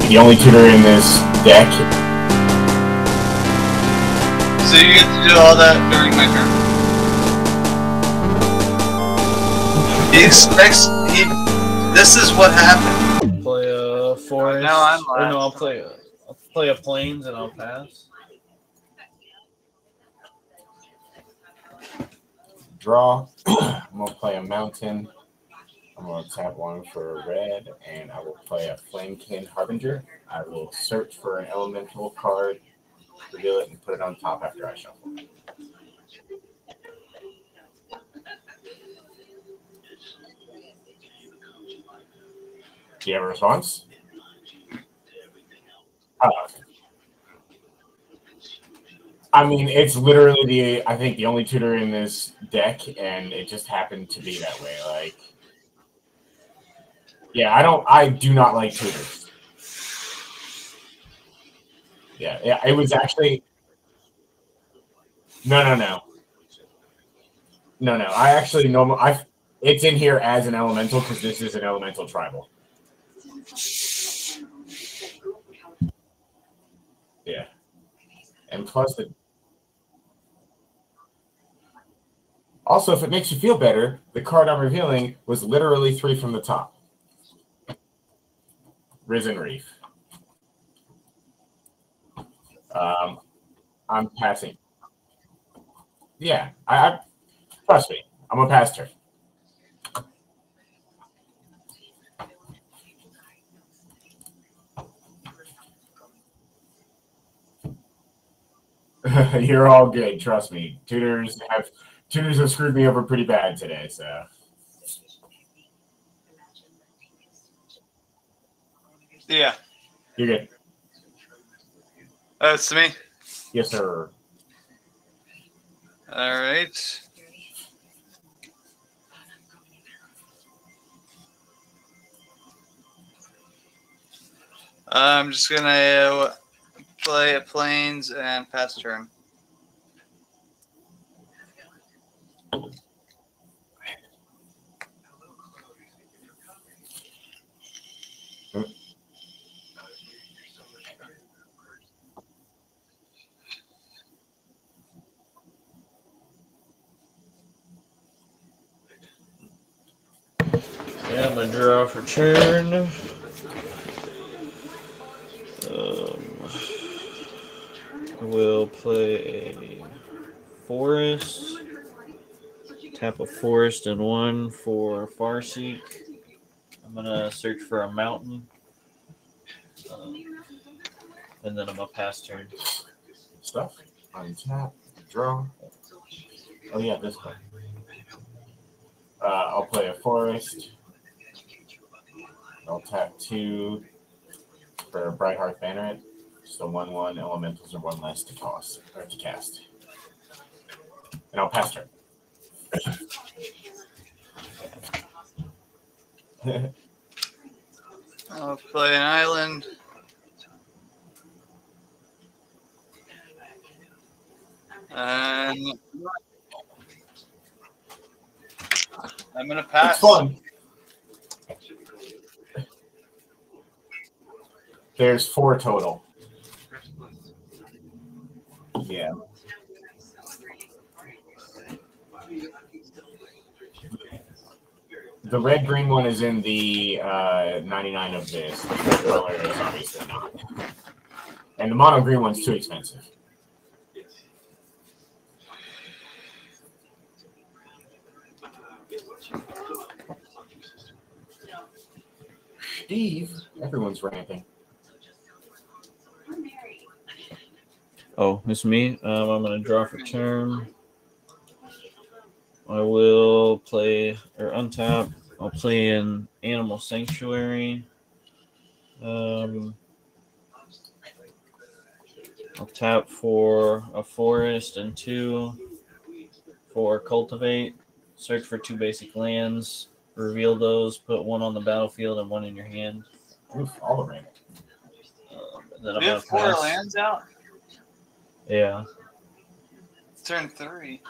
the only tutor in this deck. So you get to do all that during my turn. He expects this is what happened. Play a forest. No, I'm last. Or no, I'll play a plains and I'll pass. Draw. I'm gonna play a mountain. I'm gonna tap one for red, and I will play a Flamekin Harbinger. I will search for an elemental card, reveal it, and put it on top after I shuffle. Do you have a response? I mean, it's literally I think the only tutor in this deck, and it just happened to be that way. Like, yeah, I do not like tutors. Yeah, it was actually, no. I actually it's in here as an elemental because this is an elemental tribal. Yeah. And plus also, if it makes you feel better, the card I'm revealing was literally 3 from the top. Risen Reef. I'm passing. Yeah, I trust me. I'm a pass turn. You're all good. Trust me. Tutors have screwed me over pretty bad today. So. Yeah. You're good. It's me. Yes, sir. All right. I'm just gonna play a plains and pass turn. Yeah, I'm gonna draw for turn. We'll play a forest. Tap a forest and 1 for Farseek. I'm gonna search for a mountain. And then I'm gonna pass turn. Stuff. Untap. Draw. Oh yeah, this one. I'll play a forest. I'll tap 2 for Brighthearth Banneret. So 1/1 elementals are 1 less to toss or to cast. And I'll pass turn. I'll play an island. And I'm gonna pass. It's fun. There's 4 total. Yeah. The red-green one is in the 99 of this. The red color is obviously not. And the mono-green one's too expensive. Steve, everyone's ramping. Oh, it's me. I'm gonna draw for turn. I will play or untap. I'll play an Animal Sanctuary. I'll tap for a forest and 2 for Cultivate. Search for 2 basic lands. Reveal those. Put 1 on the battlefield and 1 in your hand. Oof, all the ramping. Then I'm We have 4 lands out. Yeah. Turn 3.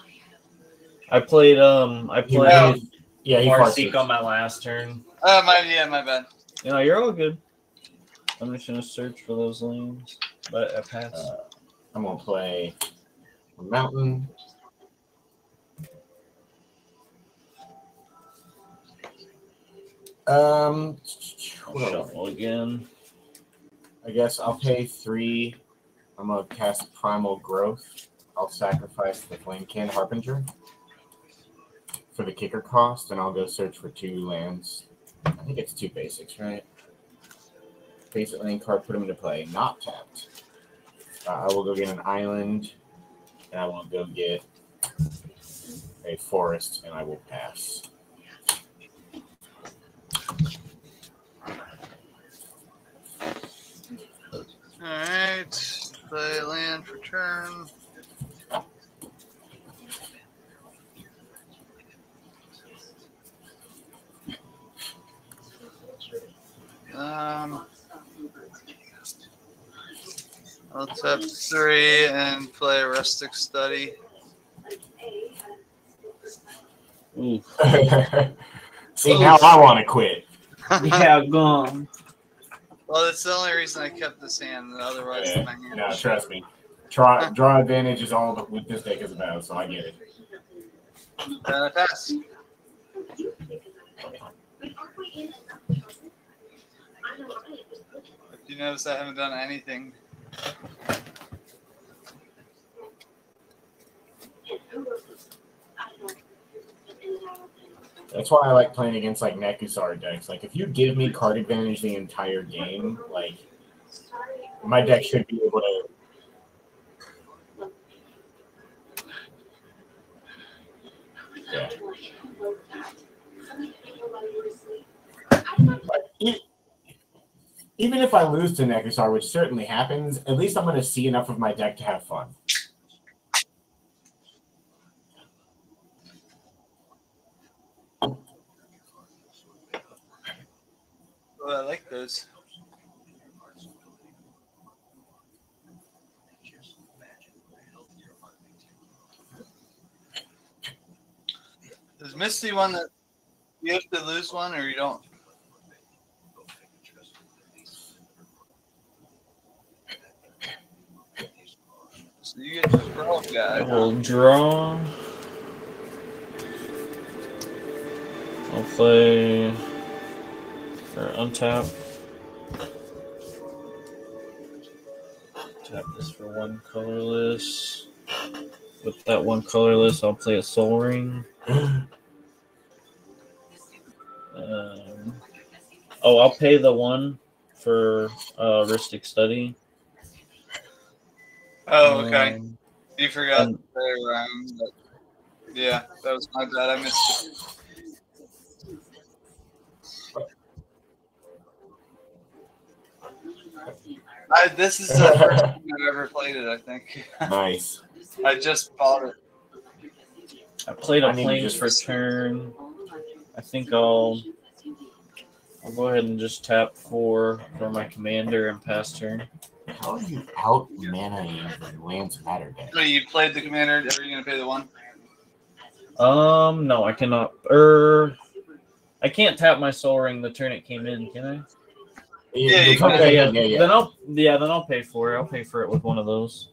I played Yeah, he Farseek farted. on my last turn. My bad. You know, you're all good. I'm just gonna search for those lands, but I pass. I'm gonna play a mountain. Shuffle again. I guess I'll pay 3. I'm gonna cast Primal Growth. I'll sacrifice the Flamekin Harbinger for the kicker cost, and I'll go search for 2 lands. I think it's 2 basics, right? Basic land card, put them into play. Not tapped. I will go get an island, and I will go get a forest, and I will pass. Alright. Play land for turn. I'll tap 3 and play a rustic study. Ooh. See, now I want to quit. Yeah, gone. Well, that's the only reason I kept this hand. Otherwise, Yeah. my hand. No, trust me. Draw advantage is all that this deck is about, so I get it. And I pass. Do you notice I haven't done anything? That's why I like playing against like Nekusar decks. Like if you give me card advantage the entire game, like my deck should be able to. Yeah. Even if I lose to Nekusar, which certainly happens, at least I'm going to see enough of my deck to have fun. Oh, I like those. Is Misty one that you have to lose one or you don't? So you get the pro guy. We'll draw. I'll play or untap. Tap this for 1 colorless. With that 1 colorless, I'll play a Soul Ring. I'll pay the 1 for Ristic Study. Oh, okay. You forgot to play around. But yeah, that was my bad. I missed it. This is the first time I've ever played it, I think. Nice. I just bought it. I played a Plains for turn. I think I'll go ahead and just tap 4 for my commander and pass turn. How are you out mana-ing the lands matter deck? So you played the commander, are you going to pay the 1? No, I cannot. I can't tap my Soul Ring the turn it came in, can I? Yeah, you can. Then I'll pay for it. I'll pay for it with one of those.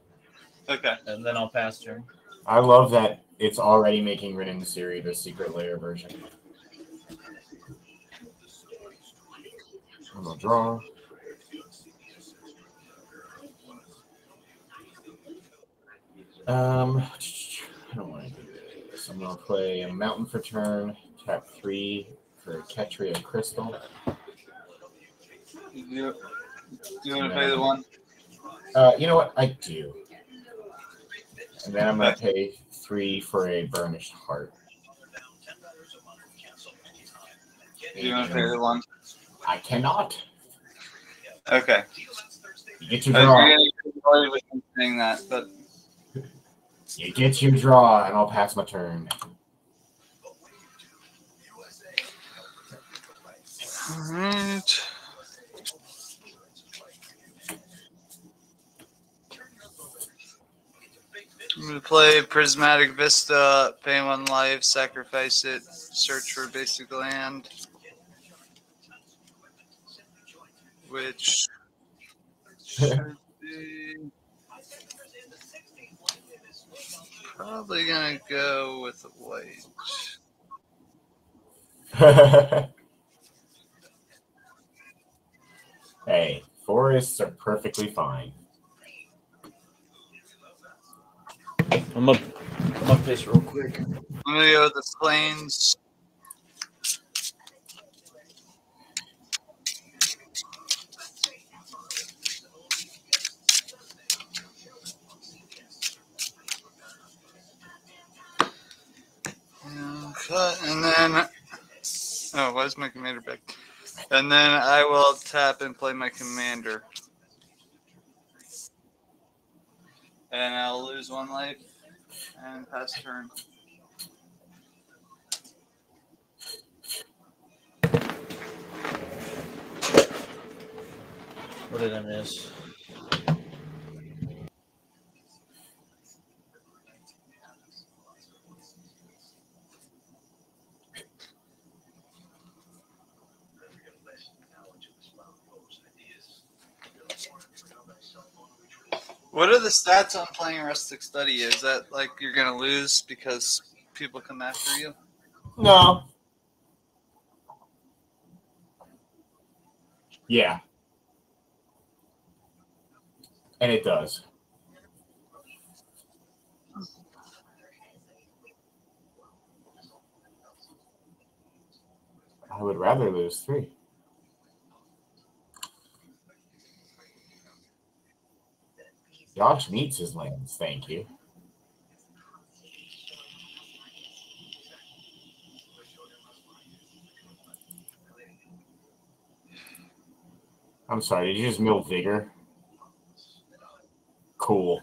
Okay. And then I'll pass turn. I love that it's already making Rin and Seri the secret layer version. I'm gonna draw. I don't want to do this. I'm gonna play a mountain for turn, tap 3 for Ketria Crystal. You want to pay the 1? You know what? I do. And then I'm gonna pay 3 for a Burnished Heart. You want to pay the 1? I cannot. Okay. You get your draw. I was saying that, but You get your draw, and I'll pass my turn. Alright. I'm going to play Prismatic Vista, pay 1 life, sacrifice it, search for basic land. Which should be probably gonna go with a white. Hey, forests are perfectly fine. I'm up this real quick. I'm gonna go with the plains. And then, oh, why is my commander back? And then I will tap and play my commander. And I'll lose 1 life and pass turn. What did I miss? What are the stats on playing Rustic Study? Is that like you're going to lose because people come after you? No. Yeah. And it does. I would rather lose 3. Josh needs his lands, thank you. I'm sorry, did you just mill Vigor? Cool.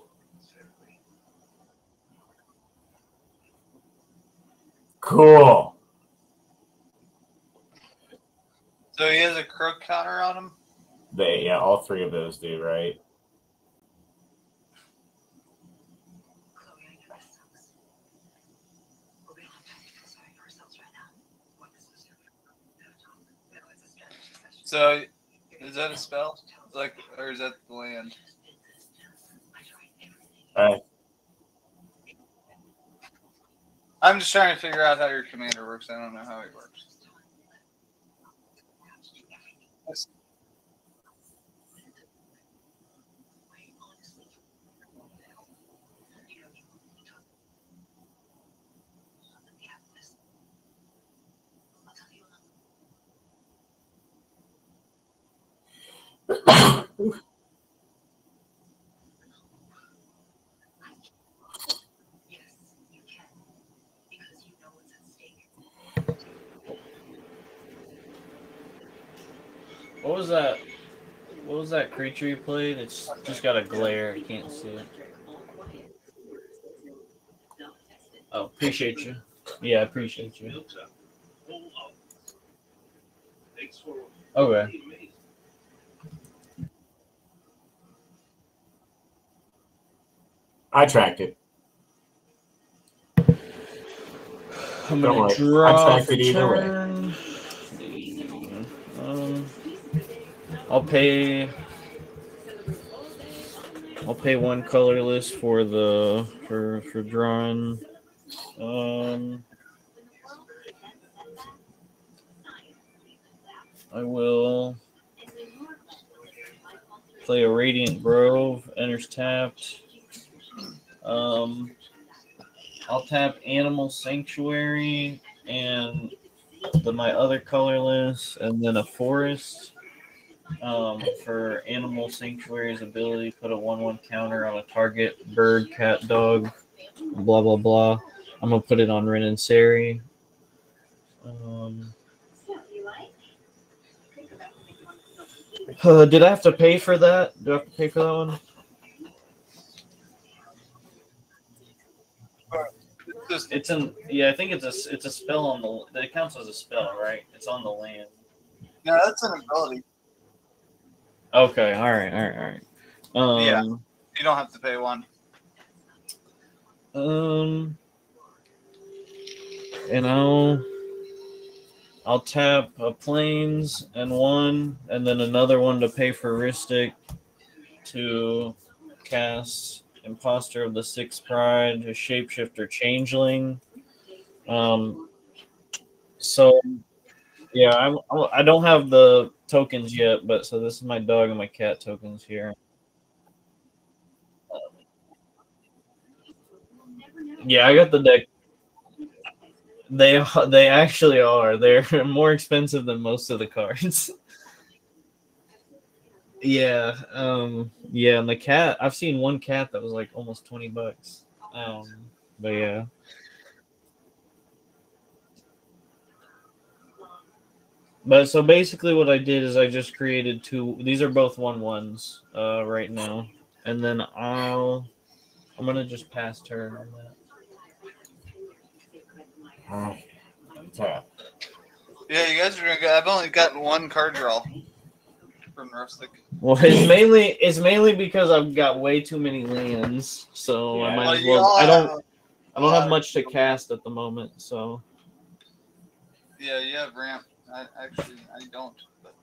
Cool. So he has a crook counter on him? Yeah, all 3 of those do, right? So is that a spell? Like, or is that the land? I'm just trying to figure out how your commander works. I don't know how he works. What was that? What was that creature you played? It's just got a glare. I can't see it. Oh, appreciate you. Yeah, I appreciate you. Okay. I tracked it. I'm gonna draw I tracked for it either way. turn. I'll pay 1 colorless for the for drawing. I will play a Radiant Grove. Enters tapped. I'll tap Animal Sanctuary and my other colorless, and then a forest. For Animal Sanctuary's ability, put a 1/1 counter on a target bird, cat, dog, blah blah blah. I'm gonna put it on Ren and Seri. Did I have to pay for that? Do I have to pay for that one? It's in. Yeah, I think it's a spell on the. It counts as a spell, right? It's on the land. No, that's an ability. Okay. All right. Yeah, you don't have to pay 1. And I'll tap a plains and 1, and then another one to pay for Ristic, to cast Imposter of the Sixth Pride, a Shapeshifter Changeling. So yeah, I don't have the tokens yet, but so this is my dog and my cat tokens here. Yeah, I got the deck. They actually are. They're more expensive than most of the cards. Yeah, yeah, and the cat. I've seen one cat that was like almost $20. But yeah. But so basically, what I did is I just created two. These are both 1/1s right now, and then I'm gonna just pass turn on that. Tap. Yeah, you guys are gonna go. I've only got one card draw from Rustic. Well, it's mainly because I've got way too many lands, so Yeah. I might Well, as you well. all I have- don't have much to cast at the moment, so. Yeah, you have ramp. I don't. But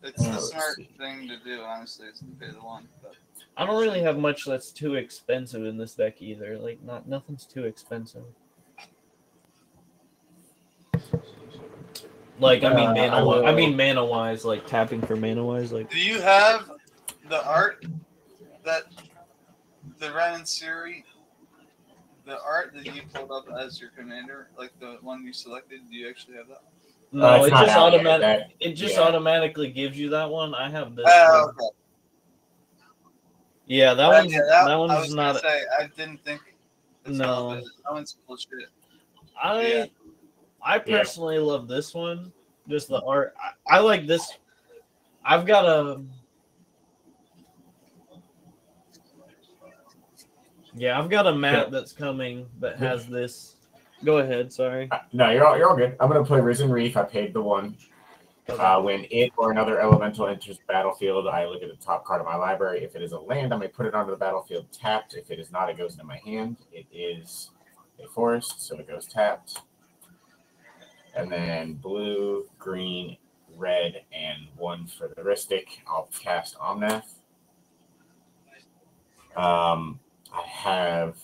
it's the Let's smart see. thing to do, honestly, is to pay the one. But I don't really have much that's too expensive in this deck either. Like nothing's too expensive. Like I mean mana wise, like tapping for mana wise, like. do you have the art that the Ren and Seri? The art that you pulled up as your commander, like the one you selected, do you actually have that? No, it's it not just out yet. automatic. It just automatically gives you that one. I have this. Oh, one. okay. Yeah, that one's I one's was not. gonna say I didn't think. No. That one's bullshit. I personally love this one. Just the art. I like this. I've got a. Yeah, I've got a map that's coming that has this. Go ahead, sorry. No, you're all good. I'm gonna play Risen Reef. I paid the one. When it or another elemental enters the battlefield, I look at the top card of my library. If it is a land, I may put it onto the battlefield tapped. If it is not, it goes into my hand. It is a forest, so it goes tapped. And then blue, green, red, and one for the Ristic. I'll cast Omnath. I have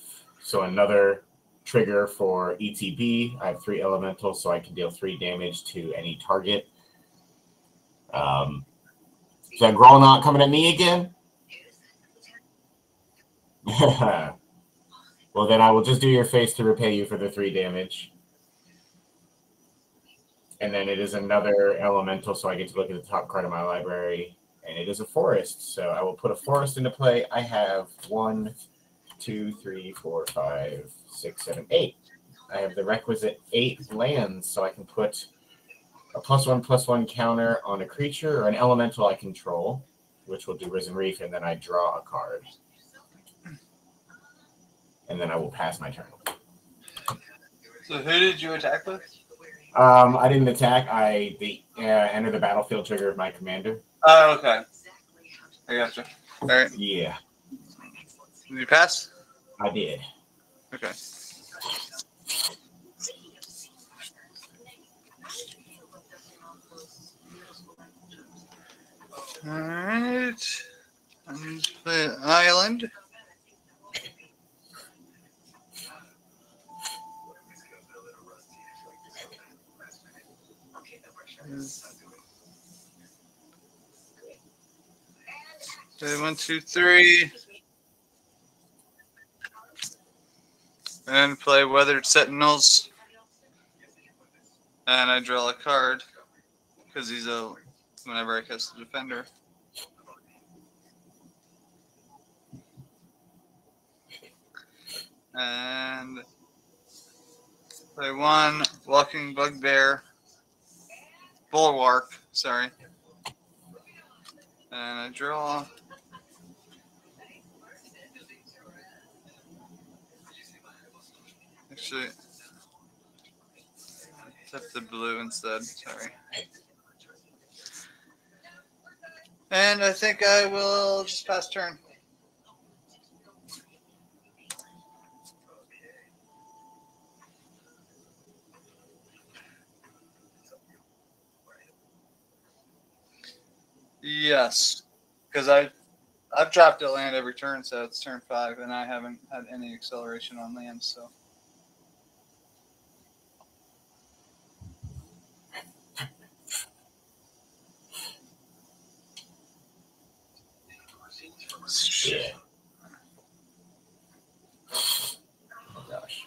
another trigger for ETB. I have 3 elementals, so I can deal 3 damage to any target. Is that Grolnok coming at me again? Well, then I will just do your face to repay you for the 3 damage. And then it is another elemental, so I get to look at the top card of my library. And it is a forest, so I will put a forest into play. I have 1, 2, 3, 4, 5, 6, 7, 8. I have the requisite 8 lands, so I can put a +1/+1 counter on a creature or an elemental I control, which will do Risen Reef, and then I draw a card. And then I will pass my turn. So who did you attack with? I didn't attack. I enter the battlefield trigger of my commander. Oh, okay. I gotcha. All right. Yeah. Did you pass? I did. Okay. All right. I'm going to play an island. Okay, 1, 2, 3. And play Weathered Sentinels. And I draw a card. Because he's whenever I cast the defender. And play 1 Walking Bugbear. Bulwark, sorry. And I draw. Actually, tap the blue instead, sorry. And I think I will just pass turn. Yes, because I've dropped a land every turn, so it's turn 5, and I haven't had any acceleration on lands. So Shit. Oh gosh.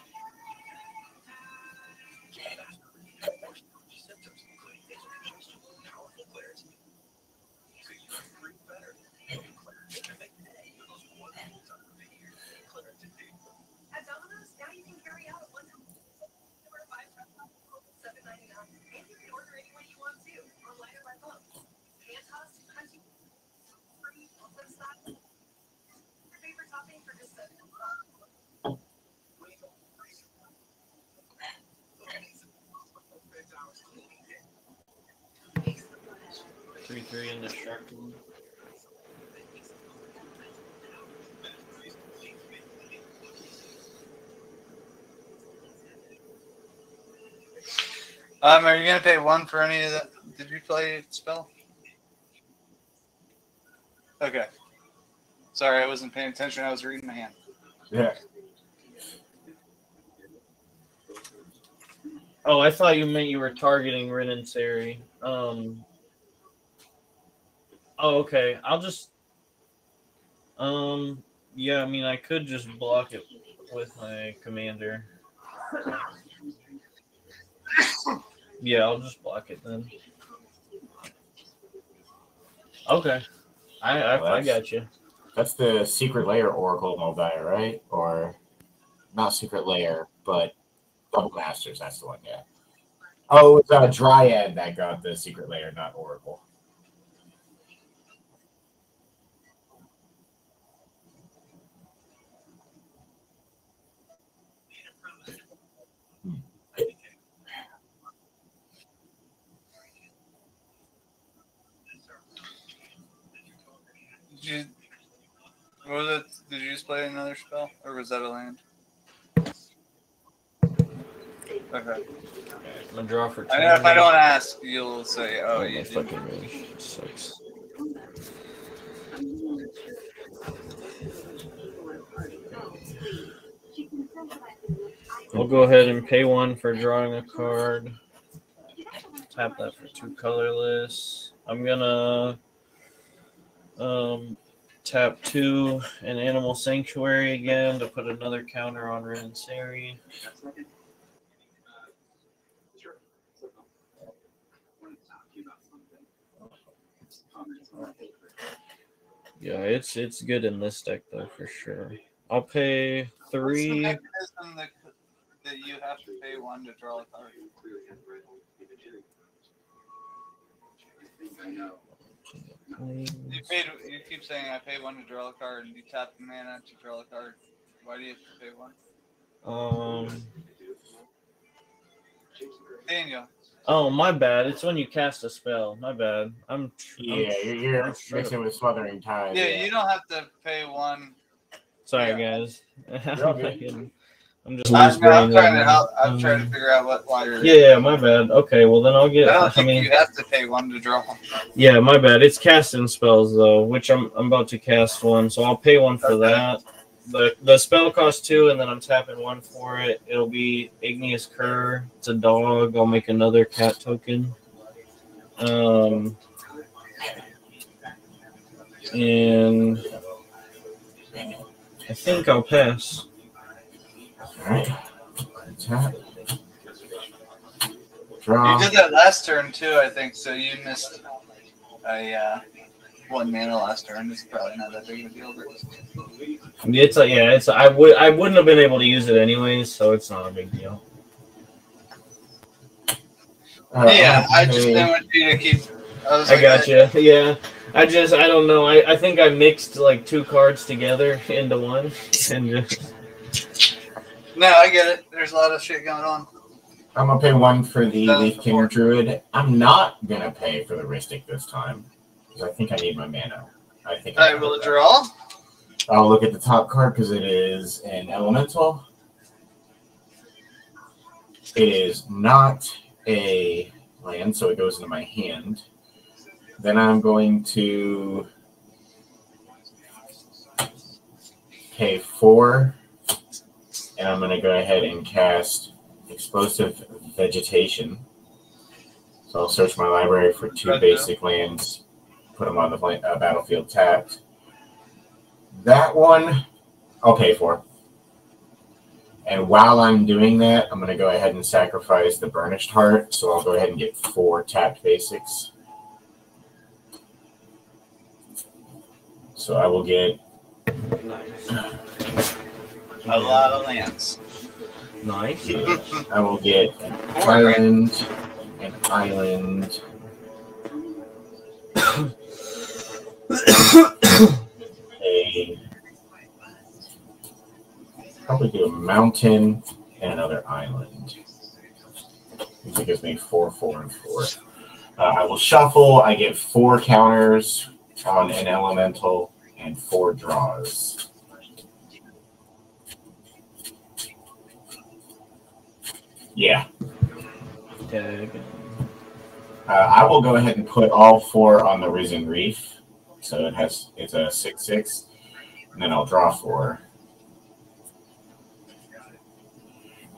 Three indestructible. are you gonna pay 1 for any of that? Did you play spell? Okay. Sorry, I wasn't paying attention. I was reading my hand. Yeah. Oh, I thought you meant you were targeting Rin and Seri. Oh, okay. I'll just. Yeah, I mean, I could just block it with my commander. Yeah, I'll just block it then. Okay. I got you. That's the Secret Lair Oracle Mobile, right? Or not Secret Lair, but Double Masters. That's the one, yeah. Oh, it's a Dryad that got the Secret Lair, not Oracle. What was it? Did you just play another spell, or was that a land? Okay. I'm gonna draw for 2. I know if I don't ask, you'll say, "Oh, you my didn't." fucking range sucks. I'll go ahead and pay 1 for drawing a card. Tap that for 2 colorless. I'm gonna tap 2 an Animal Sanctuary again to put another counter on Rin and Seri. Yeah, it's good in this deck though for sure. I'll pay 3. What's the mechanism that you have to pay 1 to draw a card? You keep saying I pay 1 to draw a card, and you tap the mana to draw a card. Why do you have to pay 1? Daniel. Oh, my bad. It's when you cast a spell. My bad. You're mixing with Smothering Tide. Yeah, you don't have to pay 1. Sorry, guys. I'm just I'm trying to figure out why you're. Yeah, my bad. Okay, well then I'll get. I don't think you have to pay 1 to draw. Yeah, my bad. It's casting spells though, which I'm about to cast 1, so I'll pay 1 for that. The spell costs 2, and then I'm tapping 1 for it. It'll be Igneous Cur. It's a dog. I'll make another cat token. And I think I'll pass. All right. Tap. Draw. You did that last turn too, I think. So you missed a 1 mana last turn. It's probably not that big of a deal. But... I wouldn't have been able to use it anyways, so it's not a big deal. I just didn't want you to keep. I got you. Yeah, I don't know. I think I mixed like 2 cards together into one, and just. No, I get it. There's a lot of shit going on. I'm gonna pay 1 for the Leaf King Druid. I'm not gonna pay for the Rhystic this time because I think I need my mana. I will draw. I'll look at the top card because it is an elemental. It is not a land, so it goes into my hand. Then I'm going to pay 4, and I'm going to go ahead and cast Explosive Vegetation. So I'll search my library for 2 basic lands, put them on the battlefield tapped. That one, I'll pay for. And while I'm doing that, I'm going to go ahead and sacrifice the Burnished Heart. So I'll go ahead and get 4 tapped basics. So I will get a lot of lands. Nice. I will get an island, probably do a mountain and another island. It gives me 4, 4, and 4. I will shuffle. I get 4 counters on an elemental and 4 draws. Yeah. I will go ahead and put all 4 on the Risen Reef. So it's a 6/6. And then I'll draw 4.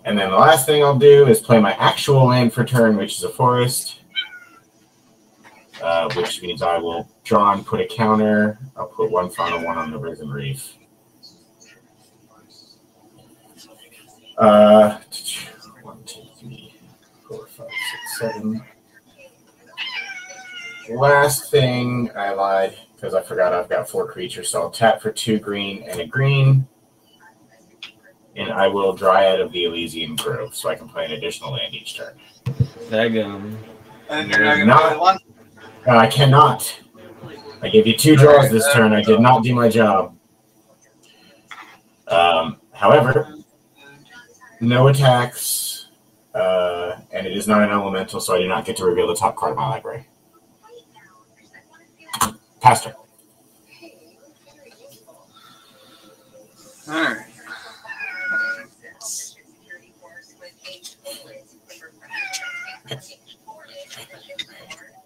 And then the last thing I'll do is play my actual land for turn, which is a forest. Which means I will draw and put a counter. I'll put 1 final 1 on the Risen Reef. 1, 2, 3, 4, 5, 6, 7. Last thing, I lied because I forgot I've got 4 creatures. So I'll tap for 2 green and a green. And I will Dryad of the Elysian Grove so I can play an additional land each turn. Daggum. And you're not going to play one? I cannot. I gave you 2 draws this turn. I did not do my job. However, no attacks, and it is not an elemental, so I do not get to reveal the top card of my library. Pastor. All right.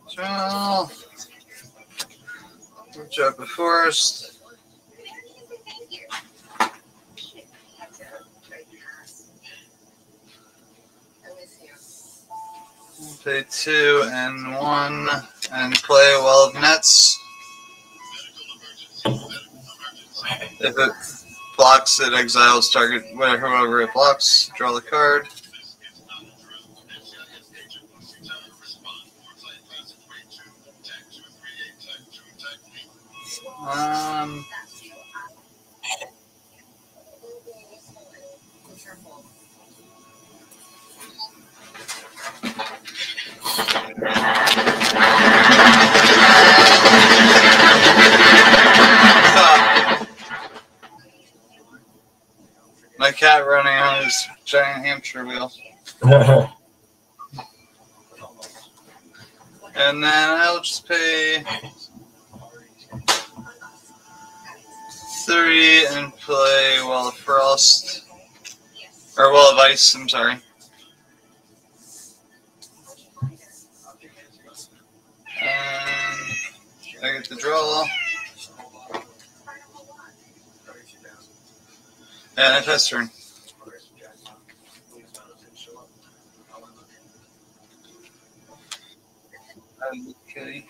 So, we'll drop a forest. We'll pay 2 and 1 and play a Well of Nets. If it blocks, it exiles target whoever it blocks. Draw the card. My cat running on his giant hamster wheel. And then I'll just pay 3 and play Well of Frost. Or Well of Ice, I'm sorry. And I get the draw. And I pass turn. Okay.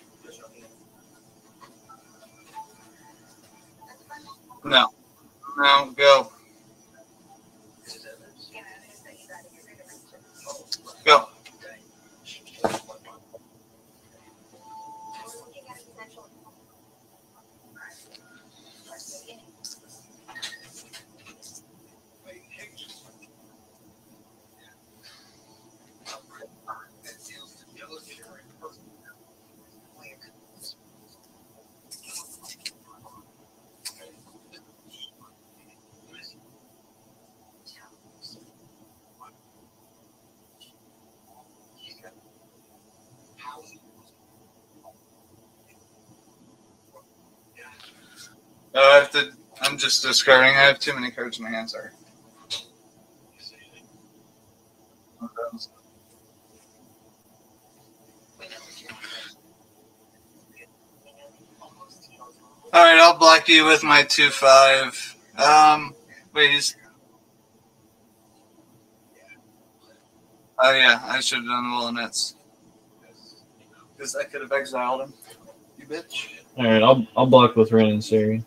No. No, go. Go. I'm just discarding. I have too many cards in my hand, sorry. All right, I'll block you with my 2/5. Wait, he's. Oh yeah, I should have done well in nets. Because I could have exiled him. You bitch. All right, I'll block with Ren and Seri.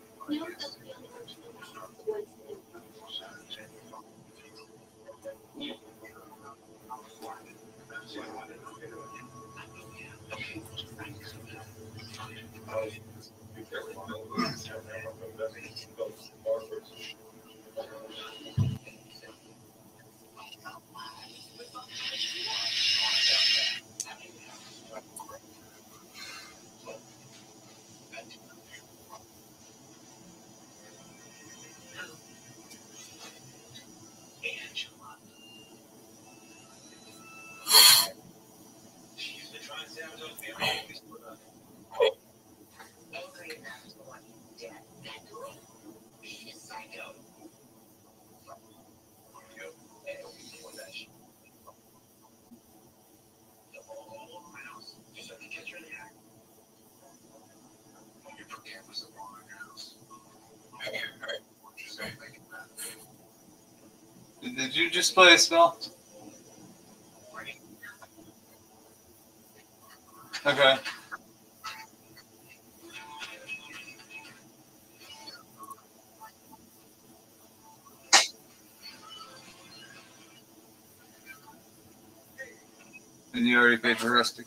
Did you just play a spell? Okay. And you already paid for Rustic.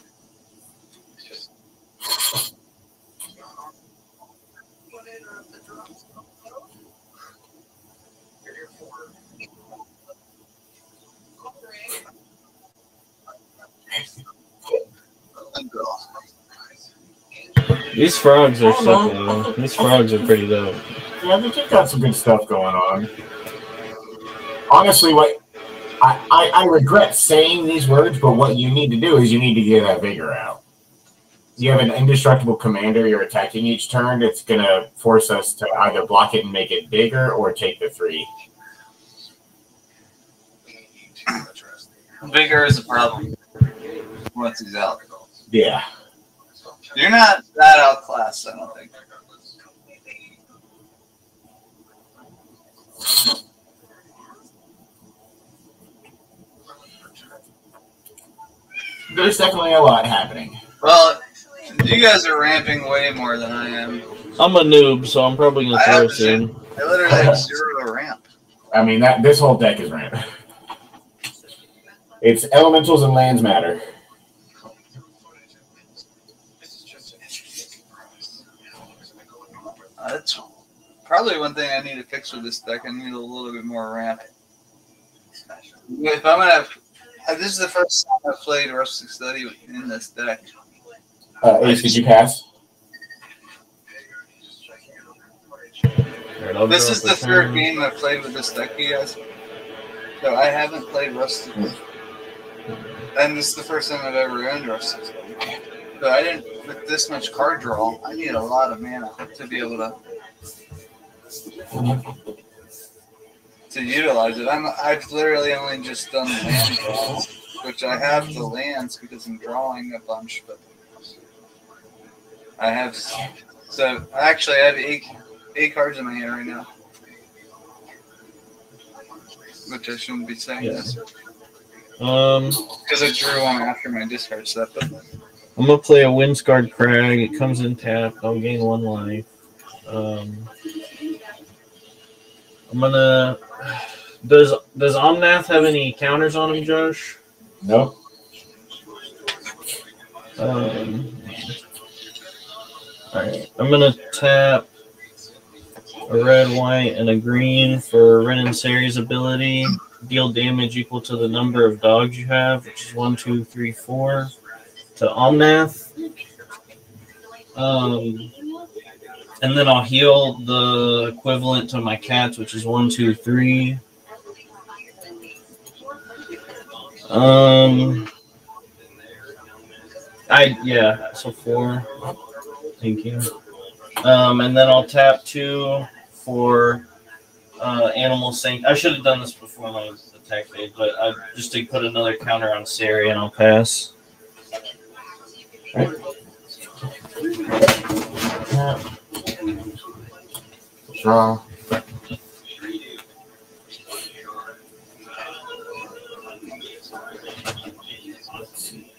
These frogs are something, though. These frogs are pretty dope. Yeah, I think you've got some good stuff going on. Honestly, what I regret saying these words, but what you need to do is you need to get that vigor out. You have an indestructible commander you're attacking each turn. It's going to force us to either block it and make it bigger or take the 3. Bigger is a problem once he's out. Yeah. You're not that outclassed, I don't think. There's definitely a lot happening. Well, you guys are ramping way more than I am. I'm a noob, so I'm probably going to throw it soon. I literally have 0 ramp. I mean, this whole deck is ramp. It's elementals and lands matter. That's probably one thing I need to fix with this deck. I need a little bit more ramp. If I'm going to have... This is the first time I've played Rustic Study in this deck. Ace, did you pass? This is the 3rd game I've played with this deck, you guys. So I haven't played Rustic. And this is the first time I've ever owned Rustic Study. So I didn't, with this much card draw, I need a lot of mana to be able to utilize it. I've literally only just done land draws, which I have the lands because I'm drawing a bunch, but I have, so actually I have 8 cards in my hand right now. Which I shouldn't be saying this. Because I drew one after my discard stuff. But I'm going to play a Windscarred Crag. It comes in tapped. I'll gain 1 life. I'm going to... Does Omnath have any counters on him, Josh? No. Alright. I'm going to tap a red, white, and a green for Ren and Seri's ability. Deal damage equal to the number of dogs you have, which is 1, 2, 3, 4. To Omnath. And then I'll heal the equivalent to my cats, which is 1, 2, 3. So 4. Thank you. And then I'll tap 2 for Animal Sync. I should have done this before my attack phase, but I just to put another counter on Seri and I'll pass. draw. Let's see.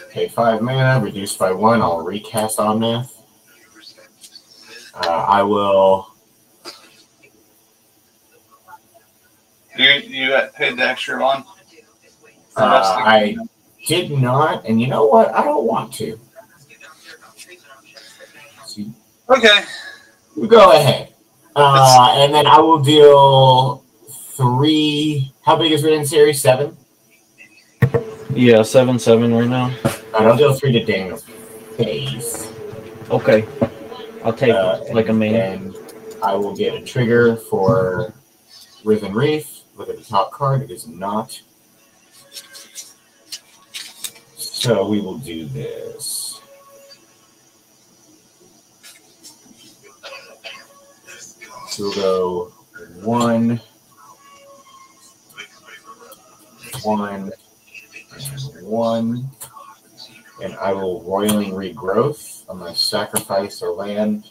Pay 5 mana, reduced by 1. I'll recast Omnath. I will. You paid the extra one? I did not, and you know what? I don't want to. See? Okay. Go ahead. And then I will deal 3. How big is it in series? 7? Yeah, 7/7 right now. I'll deal 3 to Daniel's face. Okay. I'll take like a main. And I will get a trigger for Risen Reef. Look at the top card. It is not. So we will do this. We'll go 1, 1, and 1. And I will Roiling Regrowth. I'm going to sacrifice a land,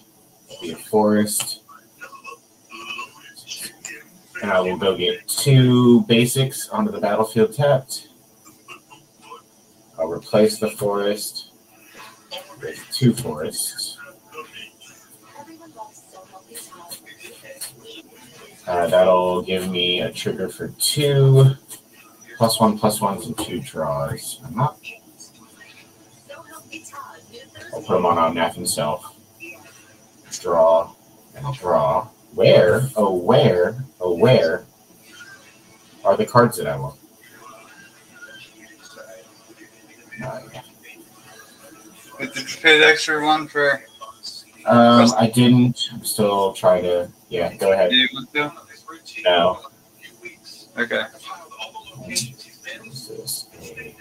be a forest. And I will go get 2 BassyX onto the battlefield tapped. I'll replace the forest with 2 forests. That'll give me a trigger for 2 +1/+1s and 2 draws. I'm not. I'll put them on Omnath himself. Draw and I'll draw. Where? Oh, where? Oh, where are the cards that I want? Did you pay the extra one for? I didn't. I'm still trying to. Yeah, go ahead. Do you want to? No. Okay. This is a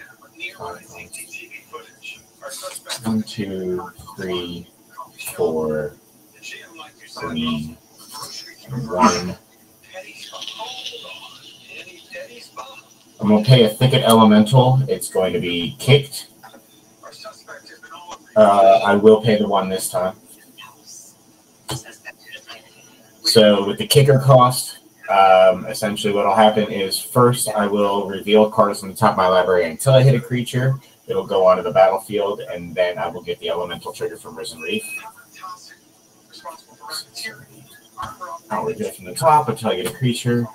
1, 2, 3, 4, 3, 1. I'm going to pay a Thicket Elemental. It's going to be kicked. I will pay the 1 this time. So with the kicker cost, essentially what will happen is first I will reveal cards on the top of my library until I hit a creature. It'll go onto the battlefield, and then I will get the elemental trigger from Risen Reef. I'll reveal from the top until I get a creature.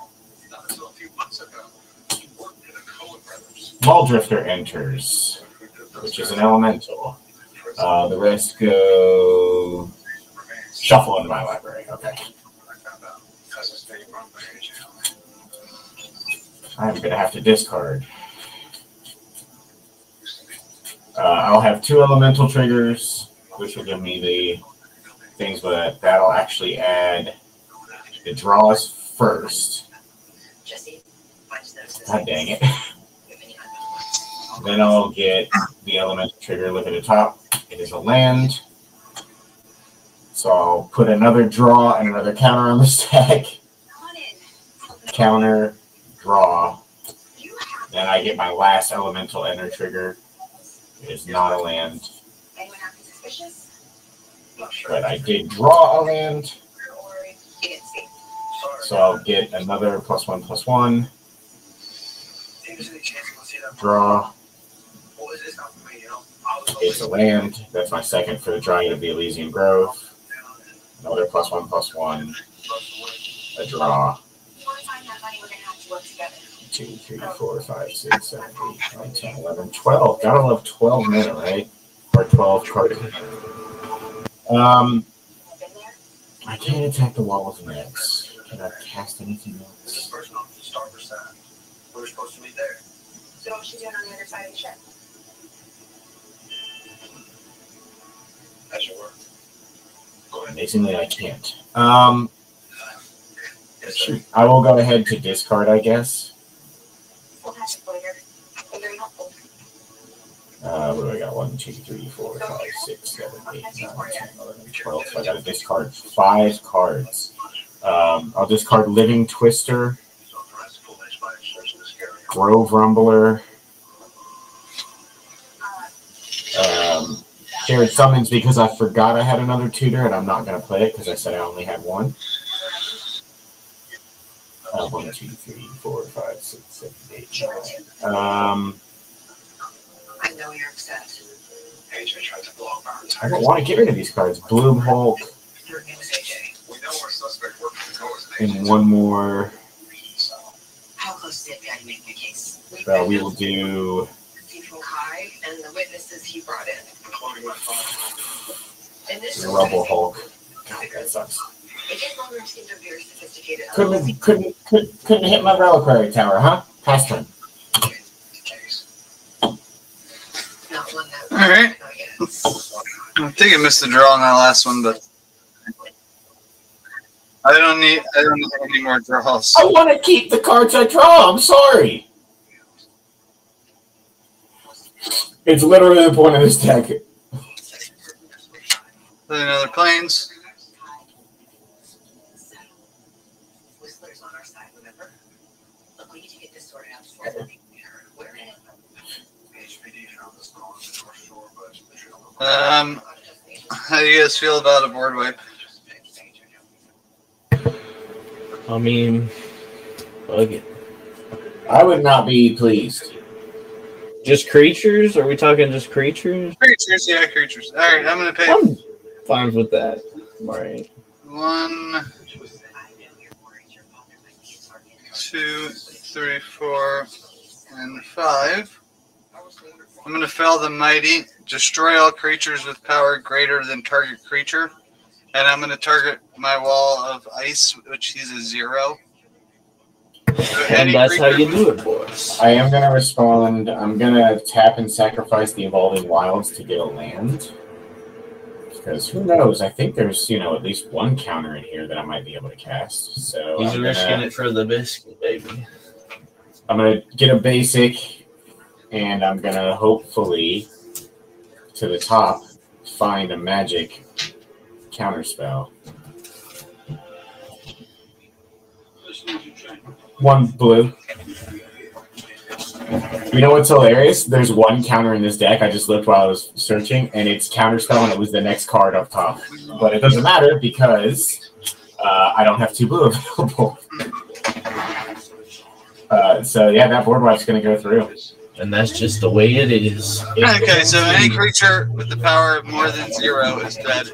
Ball Drifter enters, which is an elemental. The rest go shuffle into my library. Okay. I'm going to have to discard. I'll have 2 elemental triggers, which will give me the things, but that'll actually add the draws first. God dang it. Then I'll get the elemental trigger. Look at the top. It is a land. So I'll put another draw and another counter on the stack. Counter, draw. Then I get my last elemental enter trigger. It is not a land. But I did draw a land. So I'll get another +1/+1. Draw. It's a land. That's my second for the Dryad of the Elysian Grove. Another +1/+1. A draw. 2, 3, 4, 5, 6, 7, 8, 9, 10, 11, 12. Gotta love 12 mana, right? Or 12 cards. I can't attack the wall with Max. Can I cast anything else? We're supposed to be there. So what should you doing on the other side of the ship? That should work. Amazingly, I can't. Shoot. I will go ahead to discard, I guess. We'll pass it later. I'm very helpful. What do I got? 1, 2, 3, 4, 5, 6, 7, 8, 9, 10, 11, 12. So I got to discard 5 cards. I'll discard Living Twister, Grove Rumbler, shared summons because I forgot I had another tutor, and I'm not going to play it because I said I only had one. 1, 2, 3, 4, 5, 6, 7, 8, 9. I know you're upset. AJ tried to blow up our I don't want to get rid of these cards. Bloom Hulk. Your name is AJ. We know our suspect worked for Goes. And one more. How close did I make my case? We will do. From Kai and the witnesses he brought in. The Rubble Hulk. God, that sucks. AJ's longer seemed a very sophisticated. Couldn't hit my reliquary tower, huh? Pass turn. Not one that. All right. I think I missed the draw on that last one, but I don't need any more draws. I want to keep the cards I draw. I'm sorry. It's literally the point of this deck. Another planes. Whistler's on our side, remember? Look, we need to get this sorted out before we're in it. How do you guys feel about a board wipe? I mean, fuck it. I would not be pleased. Just creatures? Are we talking just creatures? Creatures, yeah, creatures. All right, I'm gonna pay. I'm fine with that. All right. 1, 2, 3, 4, and 5. I'm gonna fail the mighty. Destroy all creatures with power greater than target creature. And I'm going to target my wall of ice, which he's a 0. So And that's how you do it, boys. I am going to respond. I'm going to tap and sacrifice the Evolving Wilds to get a land. Because who knows? I think there's, at least one counter in here that I might be able to cast. So He's risking it for the biscuit, baby. I'm going to get a basic, and I'm going to hopefully, to the top, find a magic counterspell. 1 blue. You know what's hilarious? There's one counter in this deck. I just looked while I was searching, and it's counterspell, and it was the next card up top. But it doesn't matter because I don't have 2 blue available. So yeah, that board wipe's going to go through. And that's just the way it is. Okay, so any creature with the power of more than 0 is dead.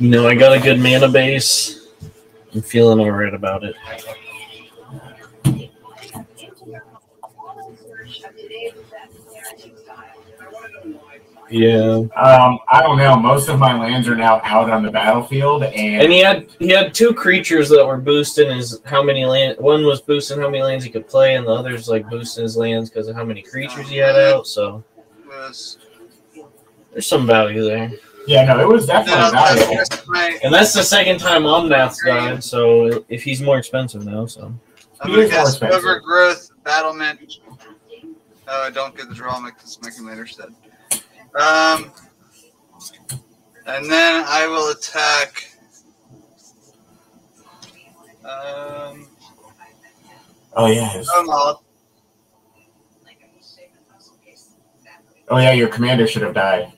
I got a good mana base. I'm feeling alright about it. Yeah. I don't know. Most of my lands are now out on the battlefield, and he had 2 creatures that were boosting his how many land. One was boosting how many lands he could play, and the other's like boosting his lands because of how many creatures he had out. So there's some value there. Yeah, no, it was definitely valuable. And that's the second time Omnath died. So if he's more expensive now, so I'm gonna cast Overgrowth, Battlement. Oh, I don't get the draw. Make this making later instead. And then I will attack. Oh yeah. Omnath. Oh yeah, your commander should have died.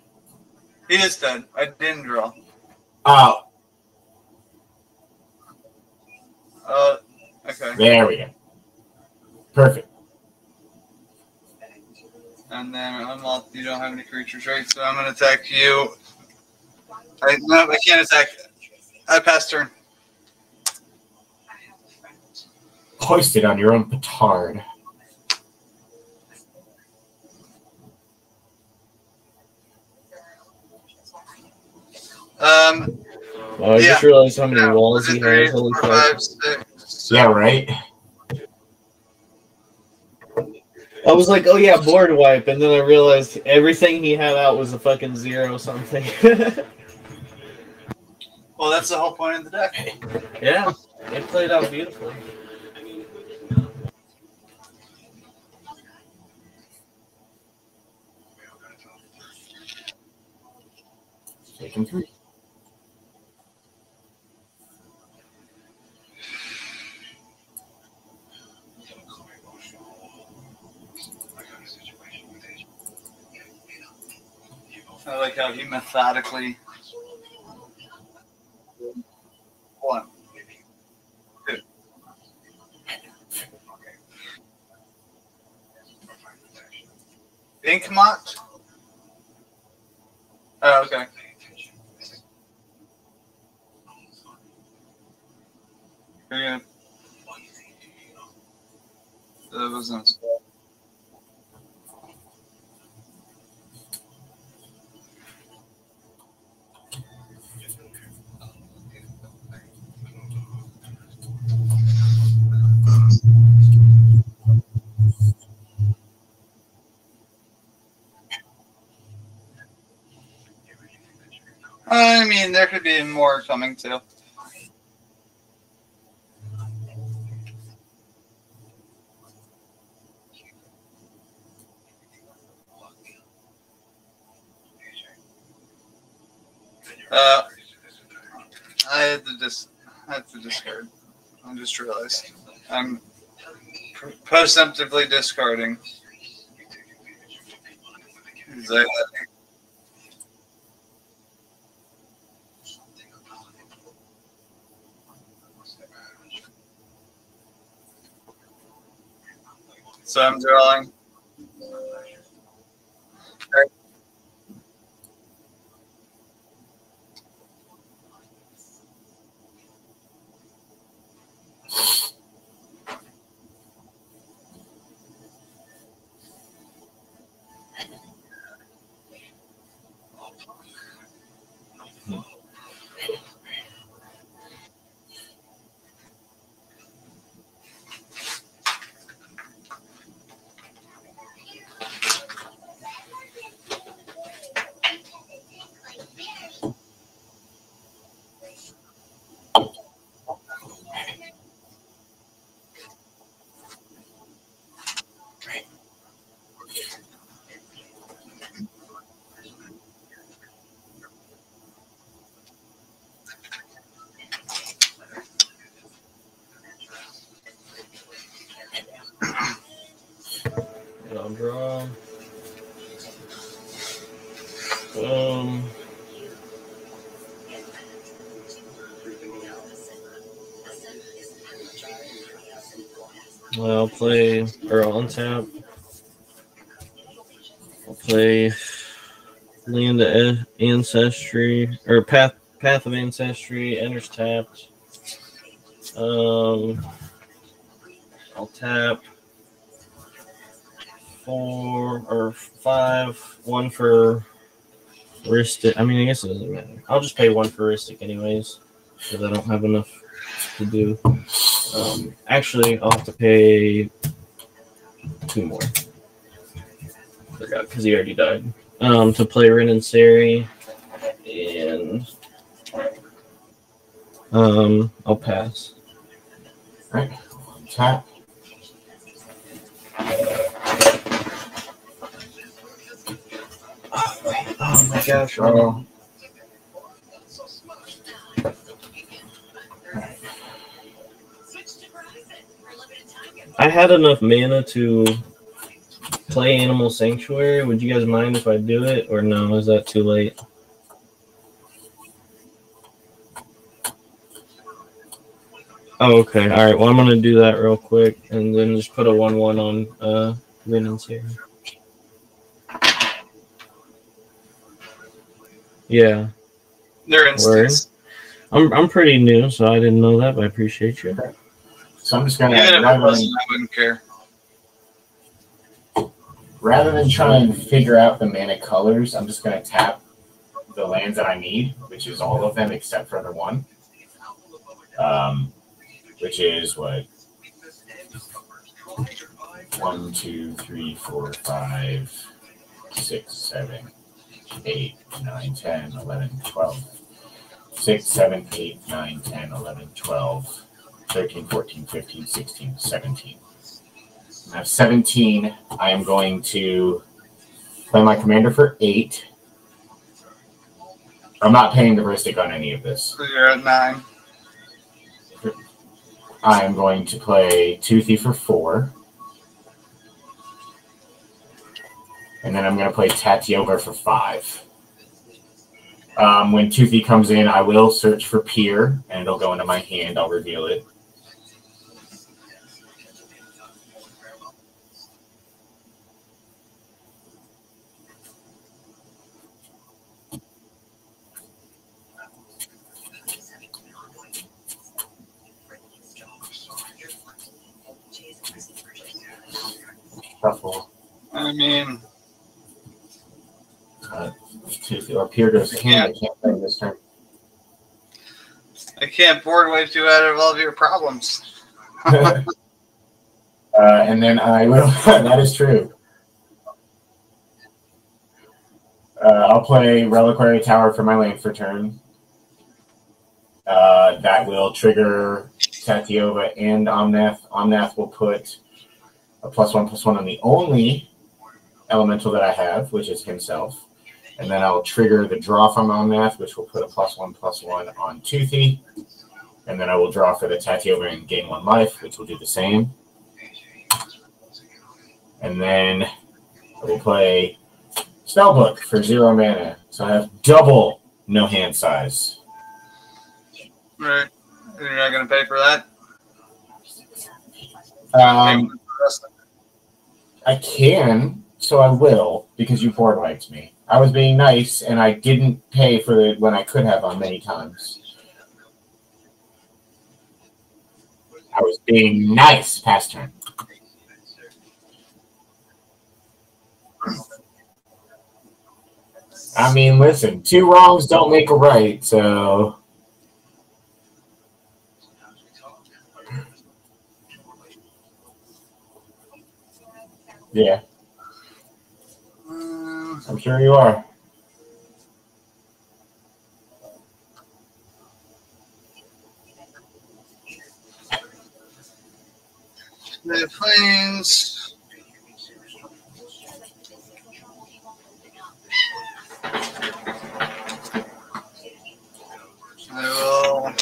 He is dead. I didn't draw. Oh. Okay. There we go. Perfect. And then Omnath, you don't have any creatures, right? So I'm going to attack you. No, I can't attack. I pass turn. Hoisted on your own petard. I just realized how many walls he has. Holy crap. Yeah, right? I was like, oh yeah, board wipe, and then I realized everything he had out was a fucking 0 something. Well, that's the whole point of the deck. Yeah, it played out beautifully. Taking 3. I like how he methodically. 1, 2. Inkmont? Oh, okay. Yeah. That wasn't. I mean, there could be more coming too. I had to discard. I just realized I'm presumptively discarding. So I'm drawing. Okay. I'll draw. I'll play, or I'll untap. I'll play Land of Ancestry, or Path of Ancestry, enters tapped. I'll tap 4 or 5, 1 for Ristic. I mean, I guess it doesn't matter. I'll just pay 1 for Ristic anyways, because I don't have enough to do. Actually, I'll have to pay 2 more. Forgot, because he already died. To play Rin and Seri, and I'll pass. Right. Tap. Oh my gosh! Oh. I had enough mana to play Animal Sanctuary. Would you guys mind if I do it, or no? Is that too late? Oh, okay. All right. Well, I'm gonna do that real quick, and then just put a 1/1 on Rin and Seri. Yeah. They're instants. I'm pretty new, so I didn't know that, but I appreciate you. So I'm just gonna Even if it wasn't, I wouldn't care. Rather than try and figure out the mana colors, I'm just gonna tap the lands that I need, which is all of them except for the one. Which is what? 1, 2, 3, 4, 5, 6, 7, 8, 9, 10, 11, 12. 6, 7, 8, 9, 10, 11, 12, 13, 14, 15, 16, 17. I have 17. I am going to play my commander for 8. I'm not paying the Ristic on any of this. So you're at 9. I am going to play Toothy for 4. And then I'm going to play Tatiover for 5. When Toothy comes in, I will search for Peer, and it'll go into my hand. I'll reveal it. Shuffle. I mean, Toothy or Peer goes to hand. I can't play this turn. I can't board wipe you out of all of your problems. And then I will. That is true. I'll play Reliquary Tower for my lane for turn. That will trigger Tatiova and Omnath. Omnath will put a +1/+1 on the only elemental that I have, which is himself. And then I'll trigger the draw from Omnath, which will put a +1/+1 on Toothy. And then I will draw for the Tatiova and gain 1 life, which will do the same. And then I will play Spellbook for 0 mana. So I have double no hand size. Right. You're not going to pay for that? I can, so I will, because you board wiped me. I was being nice, and I didn't pay for it when I could have on many times. I was being nice past turn. I mean, listen, 2 wrongs don't make a right, so... Yeah. I'm sure you are. The planes. I will.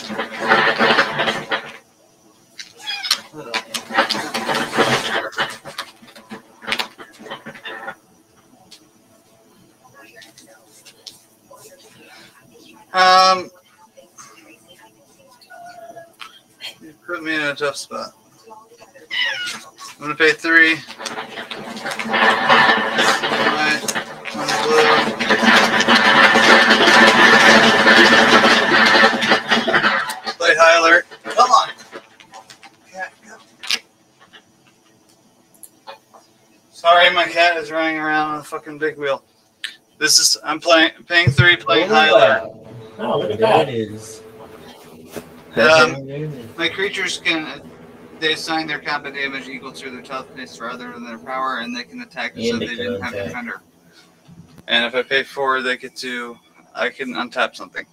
You put me in a tough spot. I'm gonna pay 3. Alright, on the blue. Play high alert. Come on. Cat, go. Sorry, my cat is running around on a fucking big wheel. This is paying 3, playing high alert. Oh, look at There that. it is. My creatures they assign their combat damage equal to their toughness rather than their power, and they can attack as if they didn't have defender. And if I pay 4, I can untap something.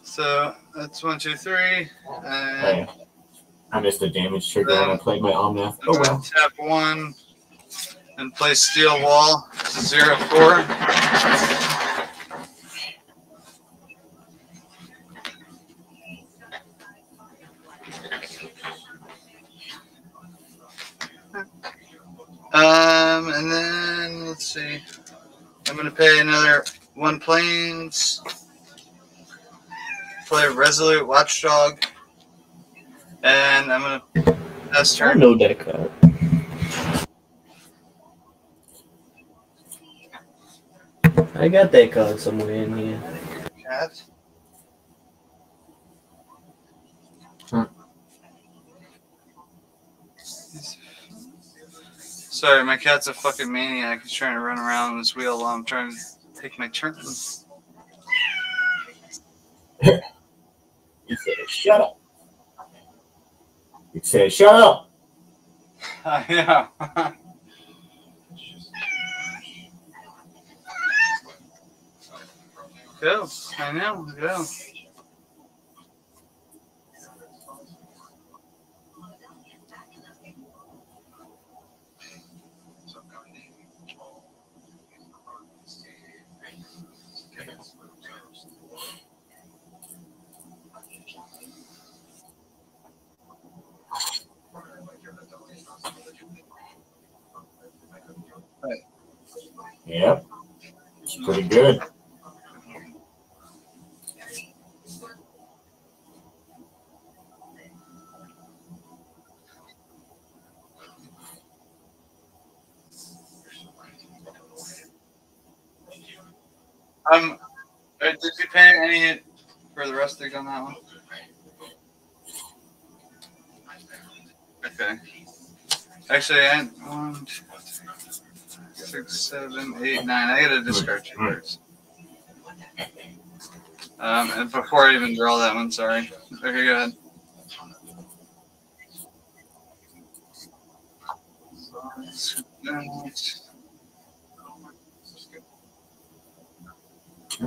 So that's 1, 2, 3. And I missed the damage trigger when I played my Omnath. I'm gonna tap 1 and play Steel Wall to 0/4. And then let's see. I'm gonna pay another 1 planes. Play Resolute Watchdog, and I'm gonna pass turn. No deck card. I got that card somewhere in here. Cat. Sorry, my cat's a fucking maniac. He's trying to run around on his wheel while I'm trying to take my turn. He said, shut up. He said, shut up. Yeah. Go. I know. Go. Yep. Pretty good. Did you pay any for the rustic on that one? Okay. Actually, I had 1, 2, 6, 7, 8, 9. I gotta discard 2 cards. And before I even draw that one, sorry. Okay, go ahead.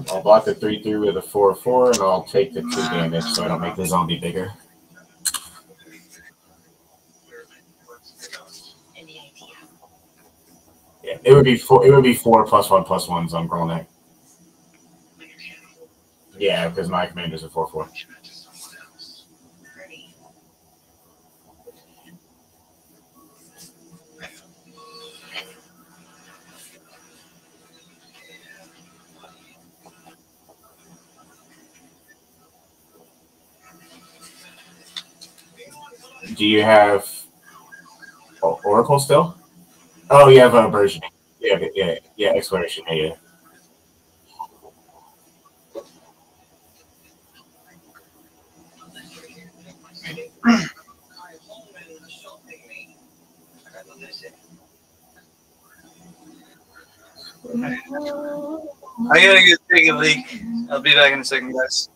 I'll block the 3/3 with a 4/4, and I'll take the 2 damage so I don't make the zombie bigger. Yeah, it would be 4. It would be 4 +1/+1s on Grolnok. Yeah, because my commander's a 4/4. Do you have Oracle still? Oh, you have a version. Yeah, exploration. Yeah. I gotta go take a leak. I'll be back in a second, guys.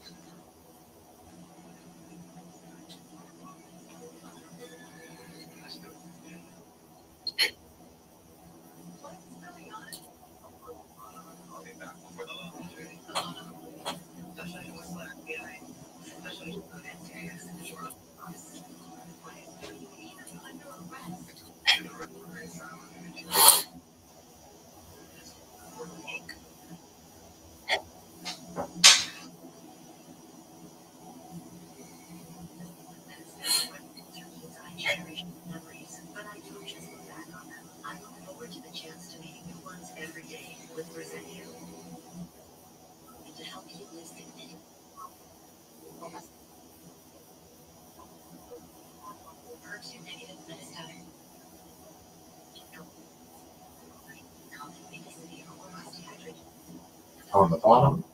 On the bottom.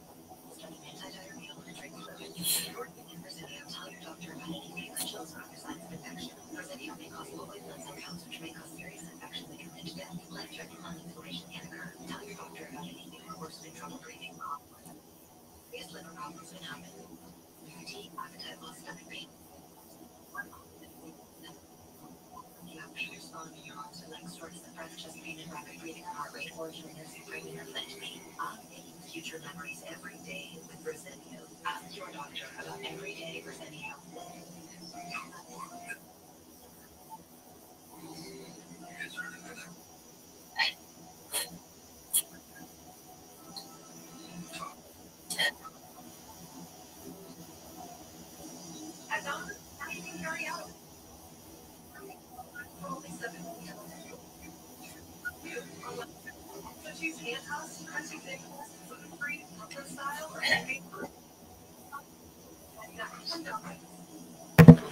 Future memories every day with Rosenio. Ask your doctor about everyday Rosenio.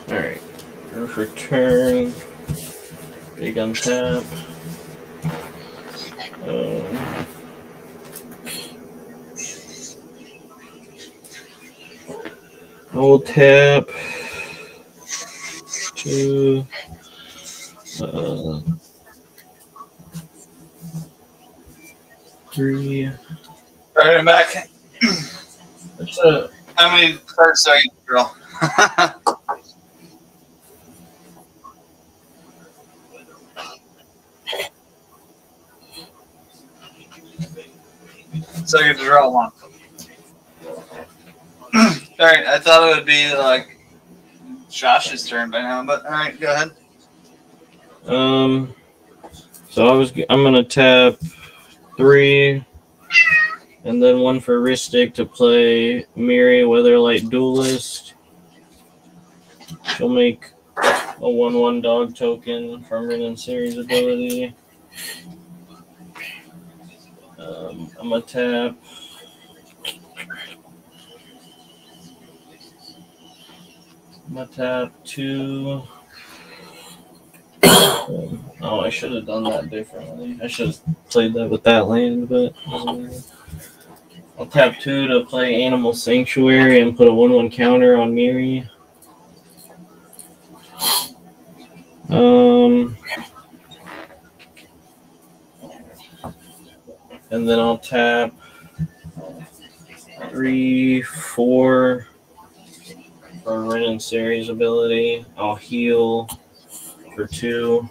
Alright. Earth return. Big untap. Old tap. 2. 3. Alright, I'm back. That's a. How many cards do I get to draw? So I get to draw 1. Alright, I thought it would be like Josh's turn by now, but alright, go ahead. So I'm gonna tap 3, and then 1 for Ristic to play Miri Weatherlight Duelist. She'll make a 1/1 dog token from Rin and Seri's ability. I'm gonna tap. I'm gonna tap 2. Oh, I should have done that differently. I should have played that with that land, but I'll tap 2 to play Animal Sanctuary and put a 1/1 counter on Miri. And then I'll tap 3, 4 for Ren and Seri's ability. I'll heal for 2.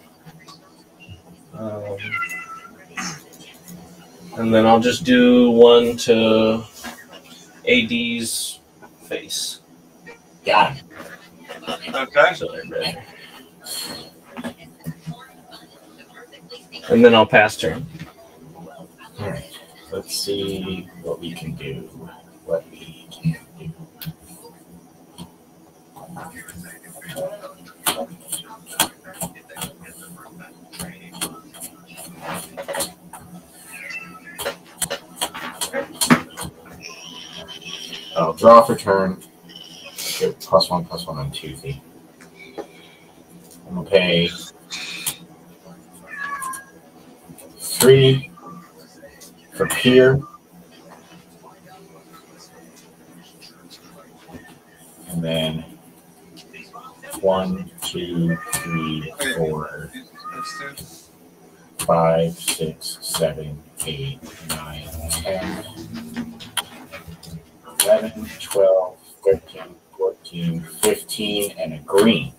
And then I'll just do 1 to AD's face. Got it. Okay. So I read. And then I'll pass turn. All right. Let's see what we can do. What we can do. I'll draw for turn. Get +1/+1 on Tuesday. I'm gonna pay 3 for Pier. And then 1, 2, 3, 4, 5, 6, 7, 8, 9, 10, 11, 12, 13, 14, 15, and a green.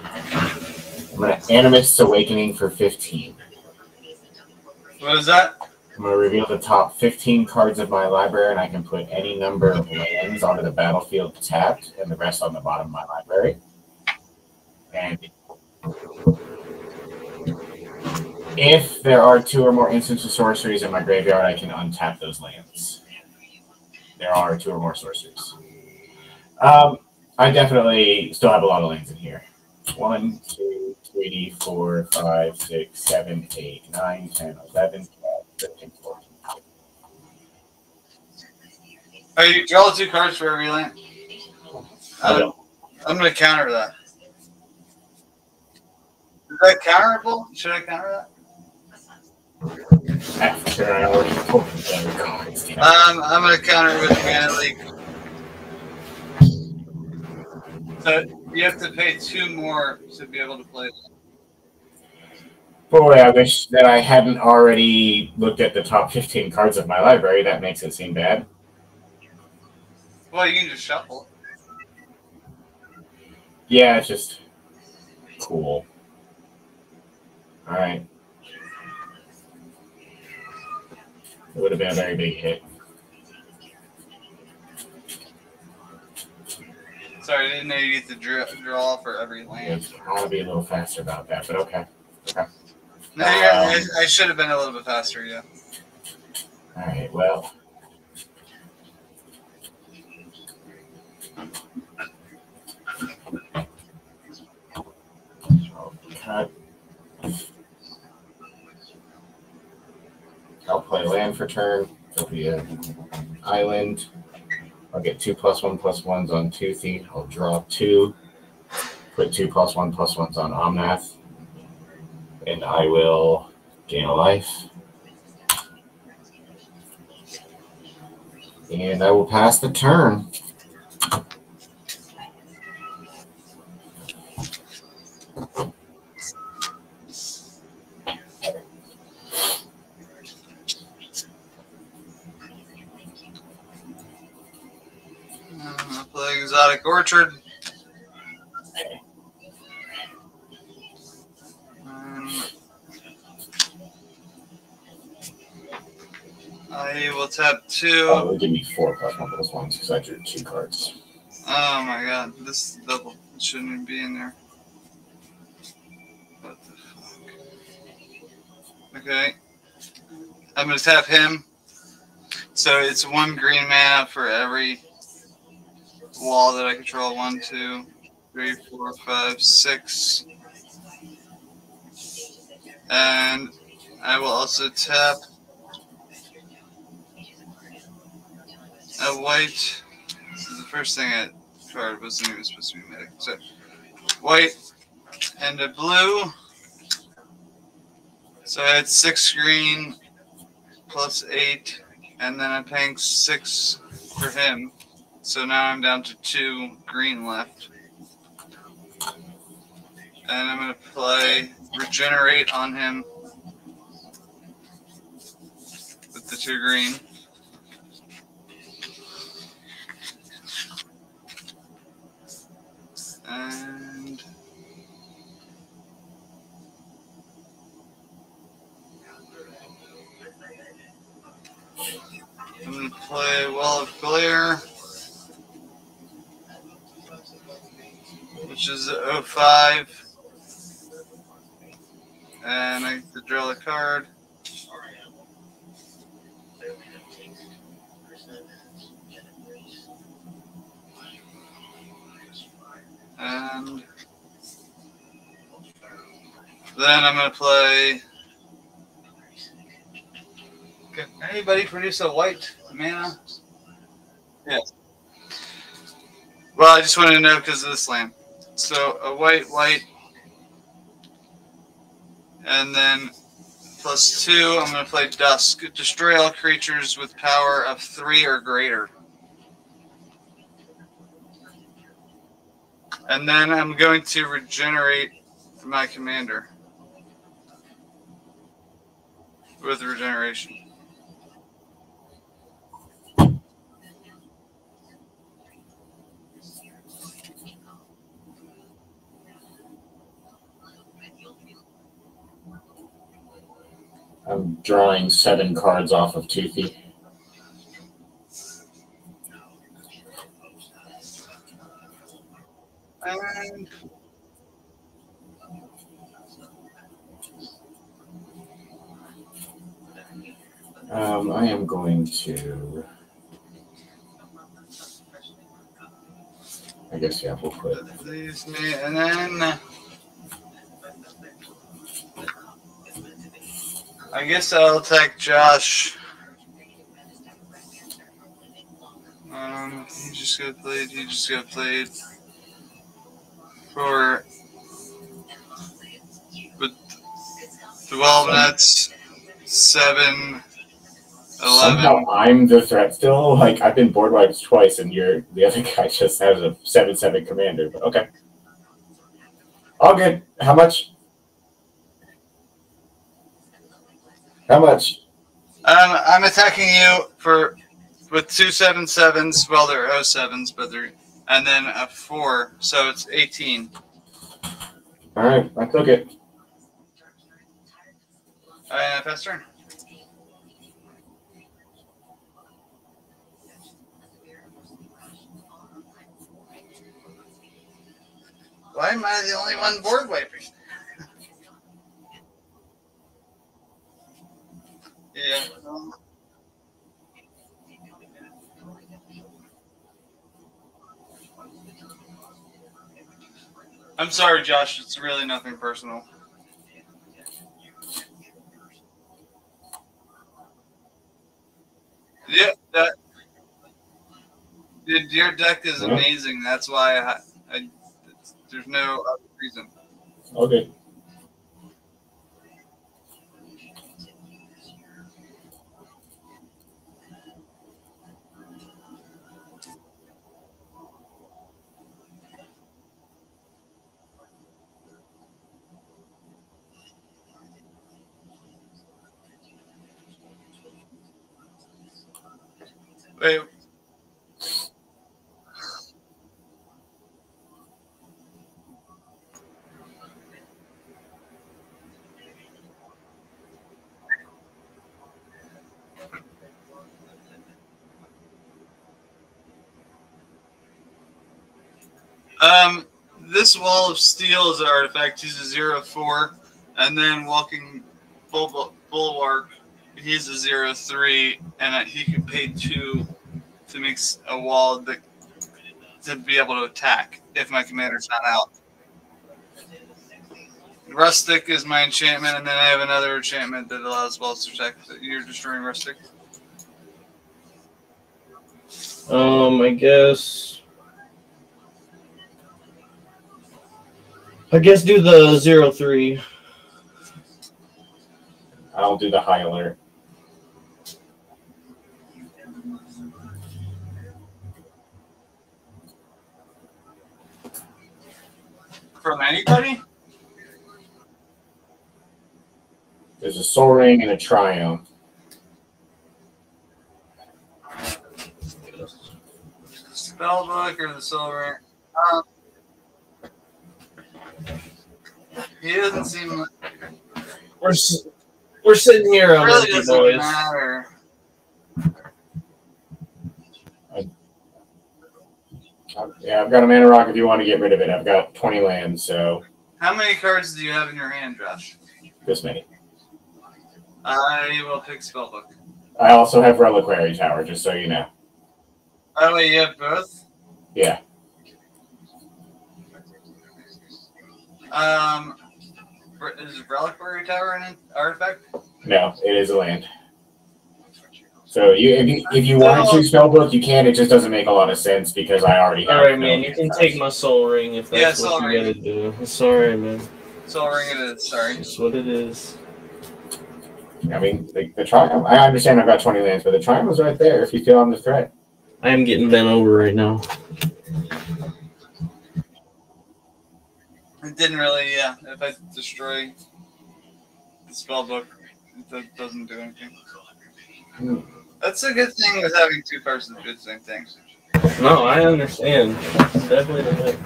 I'm going to Animist's Awakening for 15. What is that? I'm going to reveal the top 15 cards of my library, and I can put any number of lands onto the battlefield tapped, and the rest on the bottom of my library. And if there are 2 or more instants of sorceries in my graveyard, I can untap those lands. There are 2 or more sorceries. I definitely still have a lot of lands in here. 1, 2, 3, 4, 5, 6, 7, 8, 9, 10, 11, 12, 13, 14. Are you draw 2 cards for every land? I'm going to counter that. Is that counterable? Should I counter that? After I already pulled the other cards. I'm going to counter with Mana Leak. So you have to pay 2 more to be able to play that. Boy, I wish that I hadn't already looked at the top 15 cards of my library. That makes it seem bad. Well, you can just shuffle. Yeah, it's just cool. All right. It would have been a very big hit. Sorry, I didn't know you get to draw for every land. I want to be a little faster about that, but okay. Okay. No, I should have been a little bit faster, yeah. All right, well. Cut. I'll play land for turn. It'll be an island. I'll get 2 +1/+1s on Toothy. I'll draw 2. Put 2 +1/+1s on Omnath. And I will gain a life. And I will pass the turn. I'll play Exotic Orchard. I will tap 2. Oh, it'll give me 4 +1/+1s because I drew 2 cards. Oh my god, this double shouldn't even be in there. What the fuck? Okay. I'm going to tap him. So it's 1 green mana for every wall that I control. 1, 2, 3, 4, 5, 6. And I will also tap a white. This is the first thing I card wasn't even supposed to be medic. So white and a blue. So I had 6 green plus 8, and then I'm paying 6 for him. So now I'm down to 2 green left. And I'm going to play Regenerate on him with the 2 green. And I'm going to play Wall of Glare, which is 05. And I get to draw a card. And then I'm going to play. Can anybody produce a white mana? Yes. Well, I just wanted to know because of this land. So a white, and then +2. I'm going to play Dusk. Destroy all creatures with power of 3 or greater. And then I'm going to regenerate my commander with regeneration. I'm drawing 7 cards off of Toothy. And I am going to. I guess yeah, we'll put these, and then I guess I'll attack Josh. He just got played. He just got played for with 12 nuts, 7, 11. Somehow I'm the threat still. Like I've been board wiped twice, and the other guy just has a 7/7 commander. But okay, all good. How much? How much? I'm attacking you with 2 7/7s. Well, they're 07s, but they're and then a 4, so it's 18. All right, I took it. Pass turn. Why am I the only one board wiping? Yeah. I'm sorry, Josh. It's really nothing personal. Yeah, your deck is amazing. That's why there's no other reason. Okay. Wait. This Wall of Steel is an artifact. He's a 0/4, and then Walking Bulwark, he's a 0/3, and he can pay 2 to make a wall to be able to attack if my commander's not out. Rustic is my enchantment, and then I have another enchantment that allows spells to attack. You're destroying Rustic. I guess do the 0/3. I'll do the high alert. From anybody? There's a Soul Ring and a Triumph. Spellbook or the Soul Ring? He doesn't seem like... We're sitting here It on really empty, doesn't boys. matter. Yeah, I've got a Mana Rock if you want to get rid of it. I've got 20 lands, so... How many cards do you have in your hand, Josh? This many. I will pick Spellbook. I also have Reliquary Tower, just so you know. By the way, you have both? Yeah. Is Reliquary Tower an artifact? No, it is a land. So if you want to Spellbook, you can. It just doesn't make a lot of sense because I already have. All right, man. You can take my Soul Ring if that's what you gotta do. Sorry, man. Soul Ring it is. Sorry. That's what it is. I mean, the Triumph. I understand I've got 20 lands, but the Triumph was right there if you feel I'm the threat. I am getting bent over right now. It didn't really, yeah. If I destroy the Spellbook, it doesn't do anything. That's a good thing with having two cards that do the same thing. No, I understand. Definitely the way.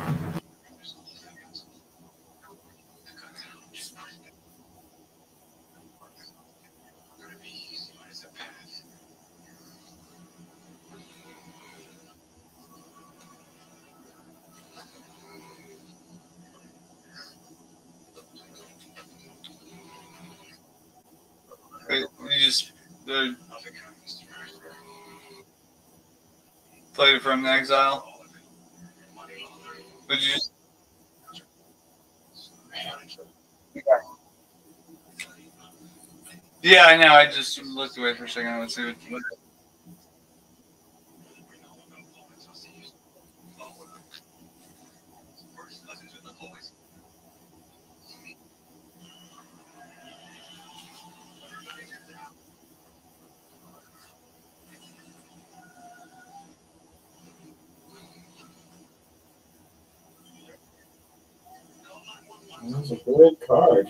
Wait, you just played it from the exile? Would you just... Yeah, I know. I just looked away for a second. Let's see what... That's a good card.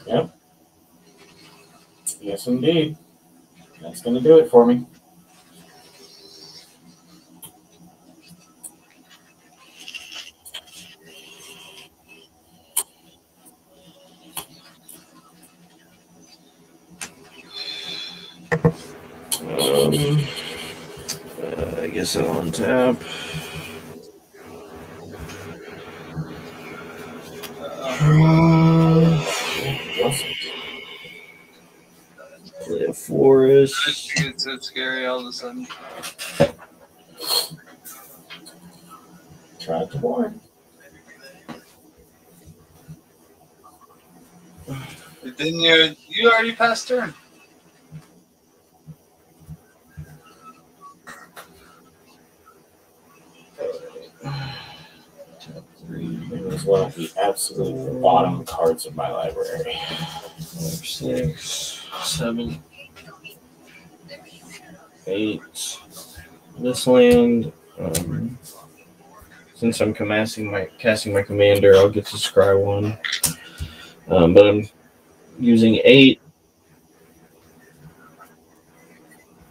Yep. Yes, indeed. That's going to do it for me. I guess I'll untap. Play a forest. It's so scary all of a sudden. Try to warn. Didn't you already passed turn? It was one of the absolute bottom cards of my library. 5, 6, 7, 8. This land, since I'm casting my commander, I'll get to scry 1. But I'm using 8.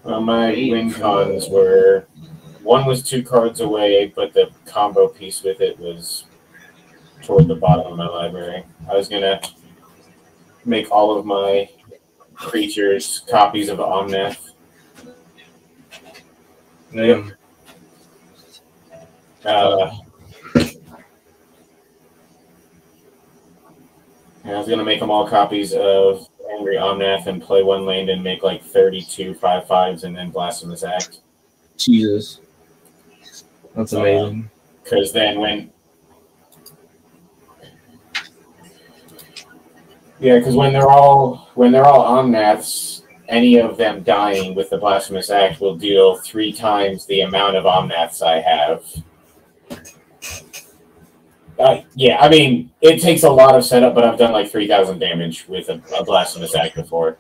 My win cons were, one was 2 cards away, but the combo piece with it was toward the bottom of my library. I was going to make all of my creatures copies of Omnath. Name. I was gonna make them all copies of Angry Omnath and play one land and make like 32 5/5s and then Blasphemous Act. Jesus. That's amazing. Because then when they're all Omnaths, any of them dying with the Blasphemous Act will deal 3 times the amount of Omnaths I have. Yeah, I mean, it takes a lot of setup, but I've done like 3,000 damage with a Blasphemous Act before.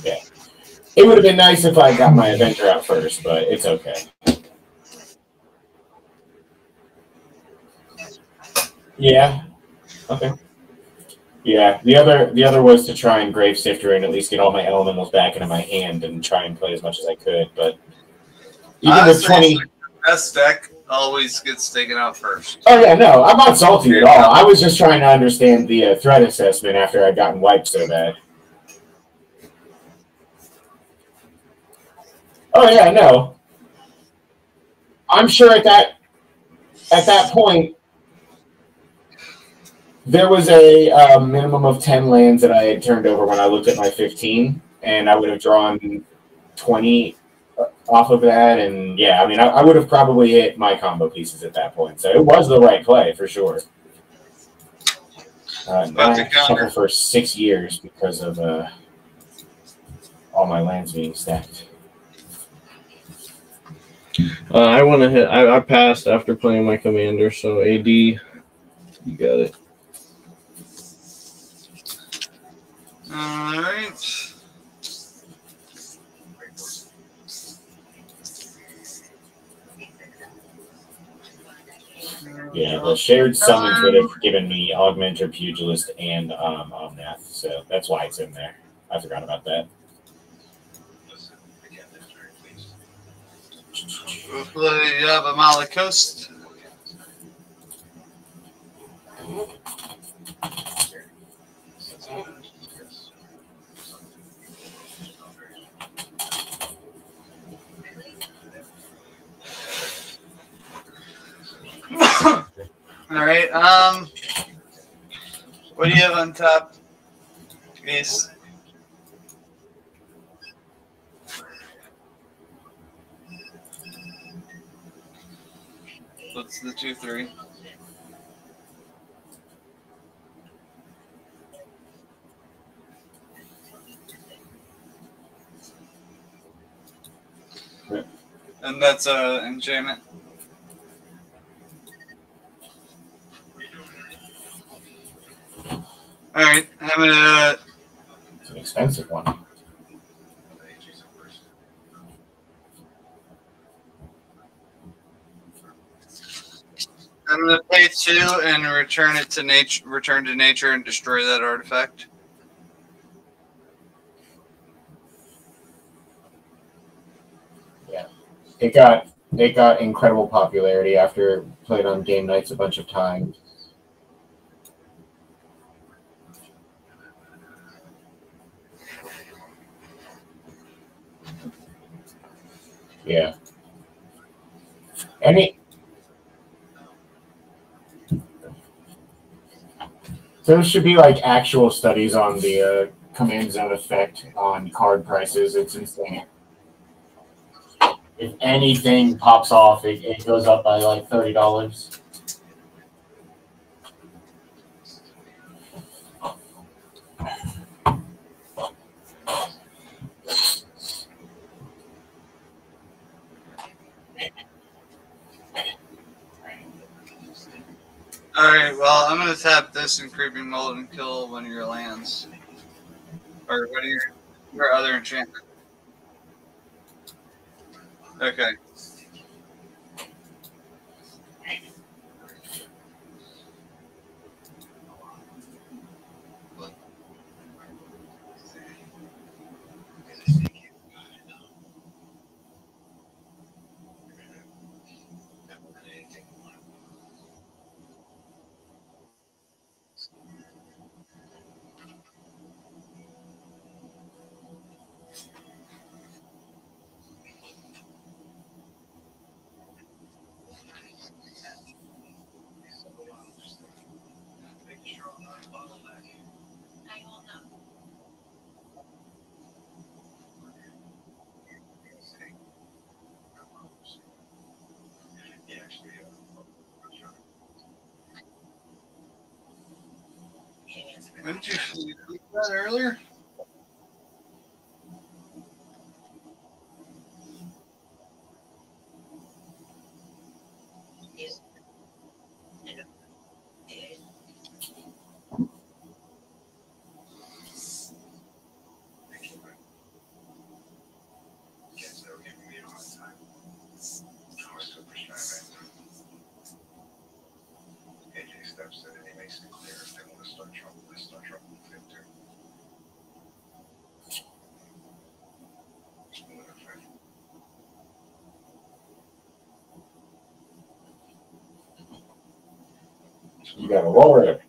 Yeah. It would have been nice if I got my Avenger out first, but it's okay. Yeah. Okay. Yeah. The other was to try and Grave Sifter and at least get all my elementals back into my hand and try and play as much as I could, but even with 20... The best deck always gets taken out first. Oh, yeah, no, I'm not salty at all. I was just trying to understand the threat assessment after I'd gotten wiped so bad. Oh, yeah, no. I'm sure at that point, there was a minimum of 10 lands that I had turned over when I looked at my 15, and I would have drawn 20 off of that, and yeah, I mean, I would have probably hit my combo pieces at that point, so it was the right play for sure. I suffered for 6 years because of all my lands being stacked. I want to hit. I passed after playing my commander, so AD, you got it. All right. Yeah, the shared summons would have given me Augmenter, Pugilist, and Omnath, so that's why it's in there. I forgot about that. Hopefully you have a Malakos. All right. What do you have on top, Ace? What's the 2/3? Right. And that's enchantment. All right, I'm gonna. It's an expensive one. I'm gonna pay 2 and return it to nature. Return to nature and destroy that artifact. Yeah, it got incredible popularity after played on game nights a bunch of times. Yeah. There should be like actual studies on the command zone effect on card prices. It's insane. If anything pops off, it goes up by like $30. Alright, well, I'm going to tap this and Creeping Mold and kill one of your lands. Or one of your other enchantment. Okay. Didn't you do that earlier? You gotta lower it.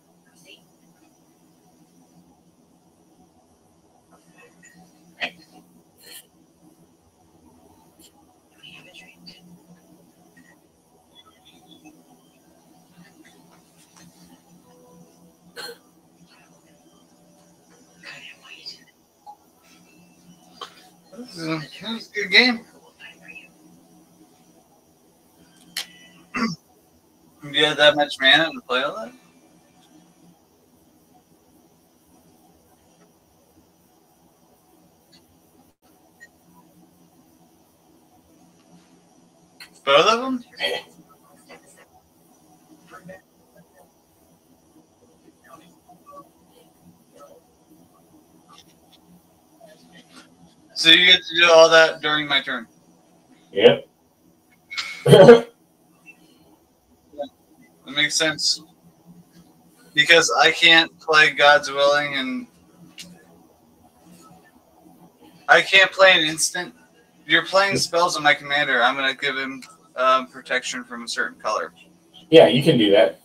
That was a good game. You had that much mana to play all that? Both of them? So you get to do all that during my turn? Yep. That makes sense. Because I can't play God's Willing and I can't play an instant. You're playing spells on my commander. I'm going to give him protection from a certain color. Yeah, you can do that.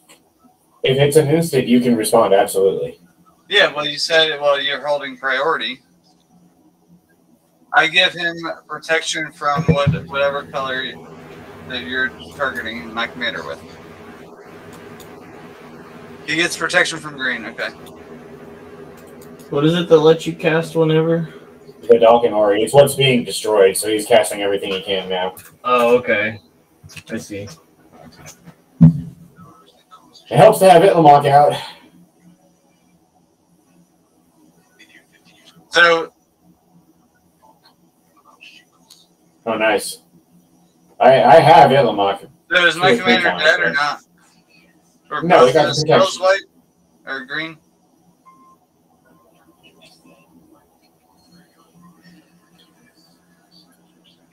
If it's an instant, you can respond, absolutely. Yeah, well, you said, well, you're holding priority. I give him protection from whatever color that you're targeting my commander with. He gets protection from green, okay. What is it that lets you cast whenever? The Ori. It's what's being destroyed, so he's casting everything he can now. Oh, okay. I see. It helps to have Itlamok out. So... Oh, nice. I have Itlamok. So is my commander dead or not? Or no, he got the spells white or green?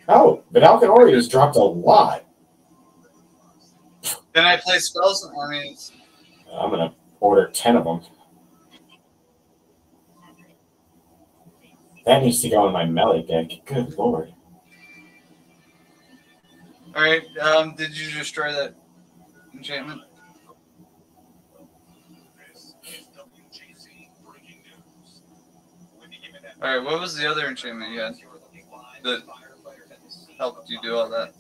Oh, the Ori has dropped a lot. Can I play spells? I mean, I'm going to order 10 of them. That needs to go in my melee deck. Good lord. Alright, did you destroy that enchantment? Alright, what was the other enchantment you had that helped you do all that?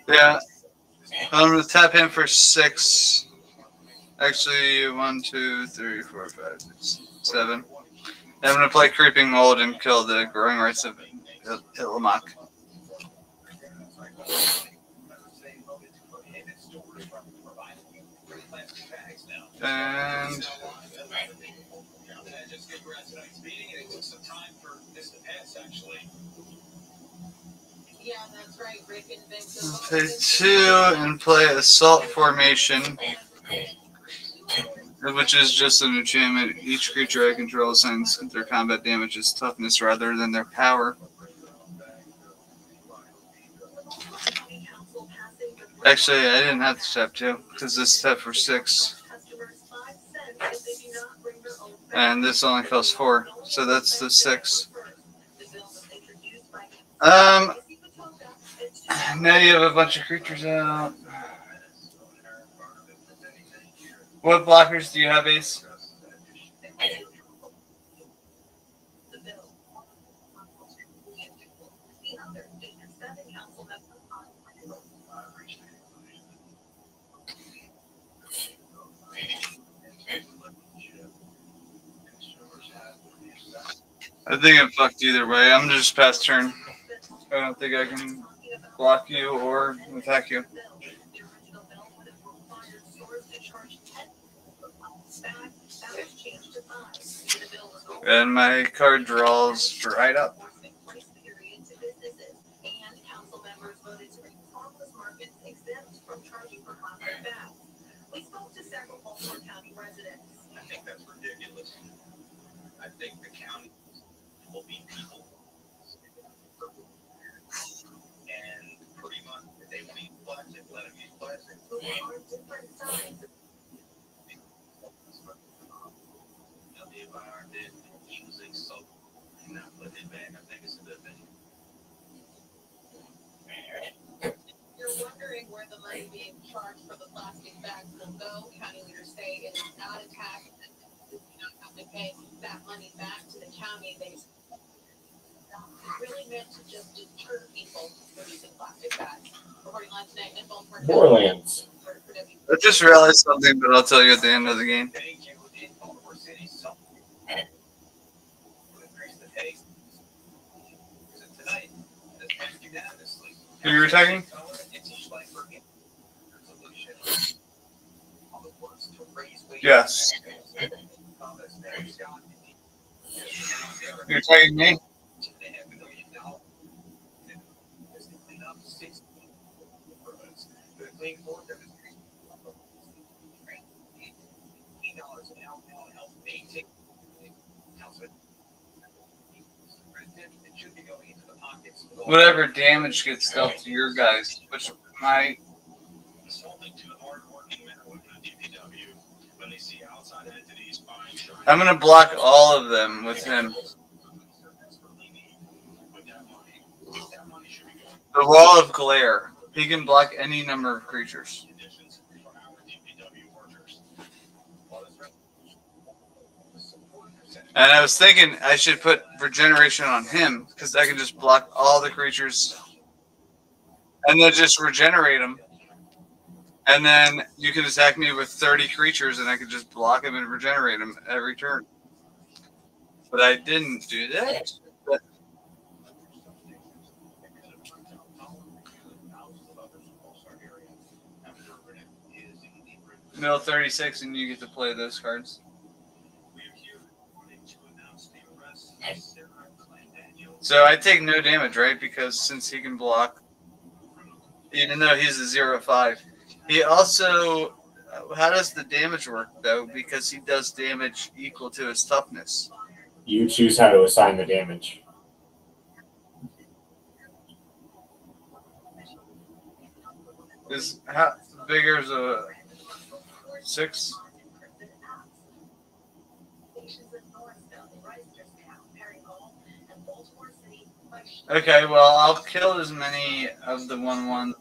Yeah, I'm going to tap him for 6. Actually, 1, 2, 3, 4, 5, 6, 7. I'm going to play Creeping Mold and kill the Growing Rights of Itlamok. And... play 2 and play Assault Formation, which is just an enchantment. Each creature I control assigns their combat damage as toughness rather than their power. Actually, I didn't have to tap 2 because this tap for 6. And this only costs 4, so that's the 6. Now you have a bunch of creatures out. What blockers do you have, Ace? I think I'm fucked either way. I'm just past turn. I don't think I can block you or attack you. And my card draws right up. We spoke to several Baltimore County residents. I think that's ridiculous. I think the county will be people. And pretty much if they want to use plastic, let them use plastic. There are different sides. If I are dead using soap and not putting it back, I think it's a good thing. You're wondering where the money being charged for the plastic bags will go. County leaders say it is not a tax. You don't have to pay that money back to the county. They really meant to just deter people from using plastic bags. Reporting live today in Baltimore. Borderlands. I just realized something, but I'll tell you at the end of the game. Thank you. In Baltimore City, so increase the pay. Tonight, this past unanimously. Who you're attacking? Yes. You're attacking me? Whatever damage gets dealt to your guys, which my I'm gonna block all of them with him. The wall of glare. He can block any number of creatures. And I was thinking I should put regeneration on him because I can just block all the creatures and then just regenerate them. And then you can attack me with 30 creatures and I can just block them and regenerate them every turn. But I didn't do that. But mill 36 and you get to play those cards. So I take no damage, right? Because since he can block, even though he's a 0/5. He also, how does the damage work, though? Because he does damage equal to his toughness. You choose how to assign the damage. Is how bigger is a 6? Okay, well, I'll kill as many of the 1/1.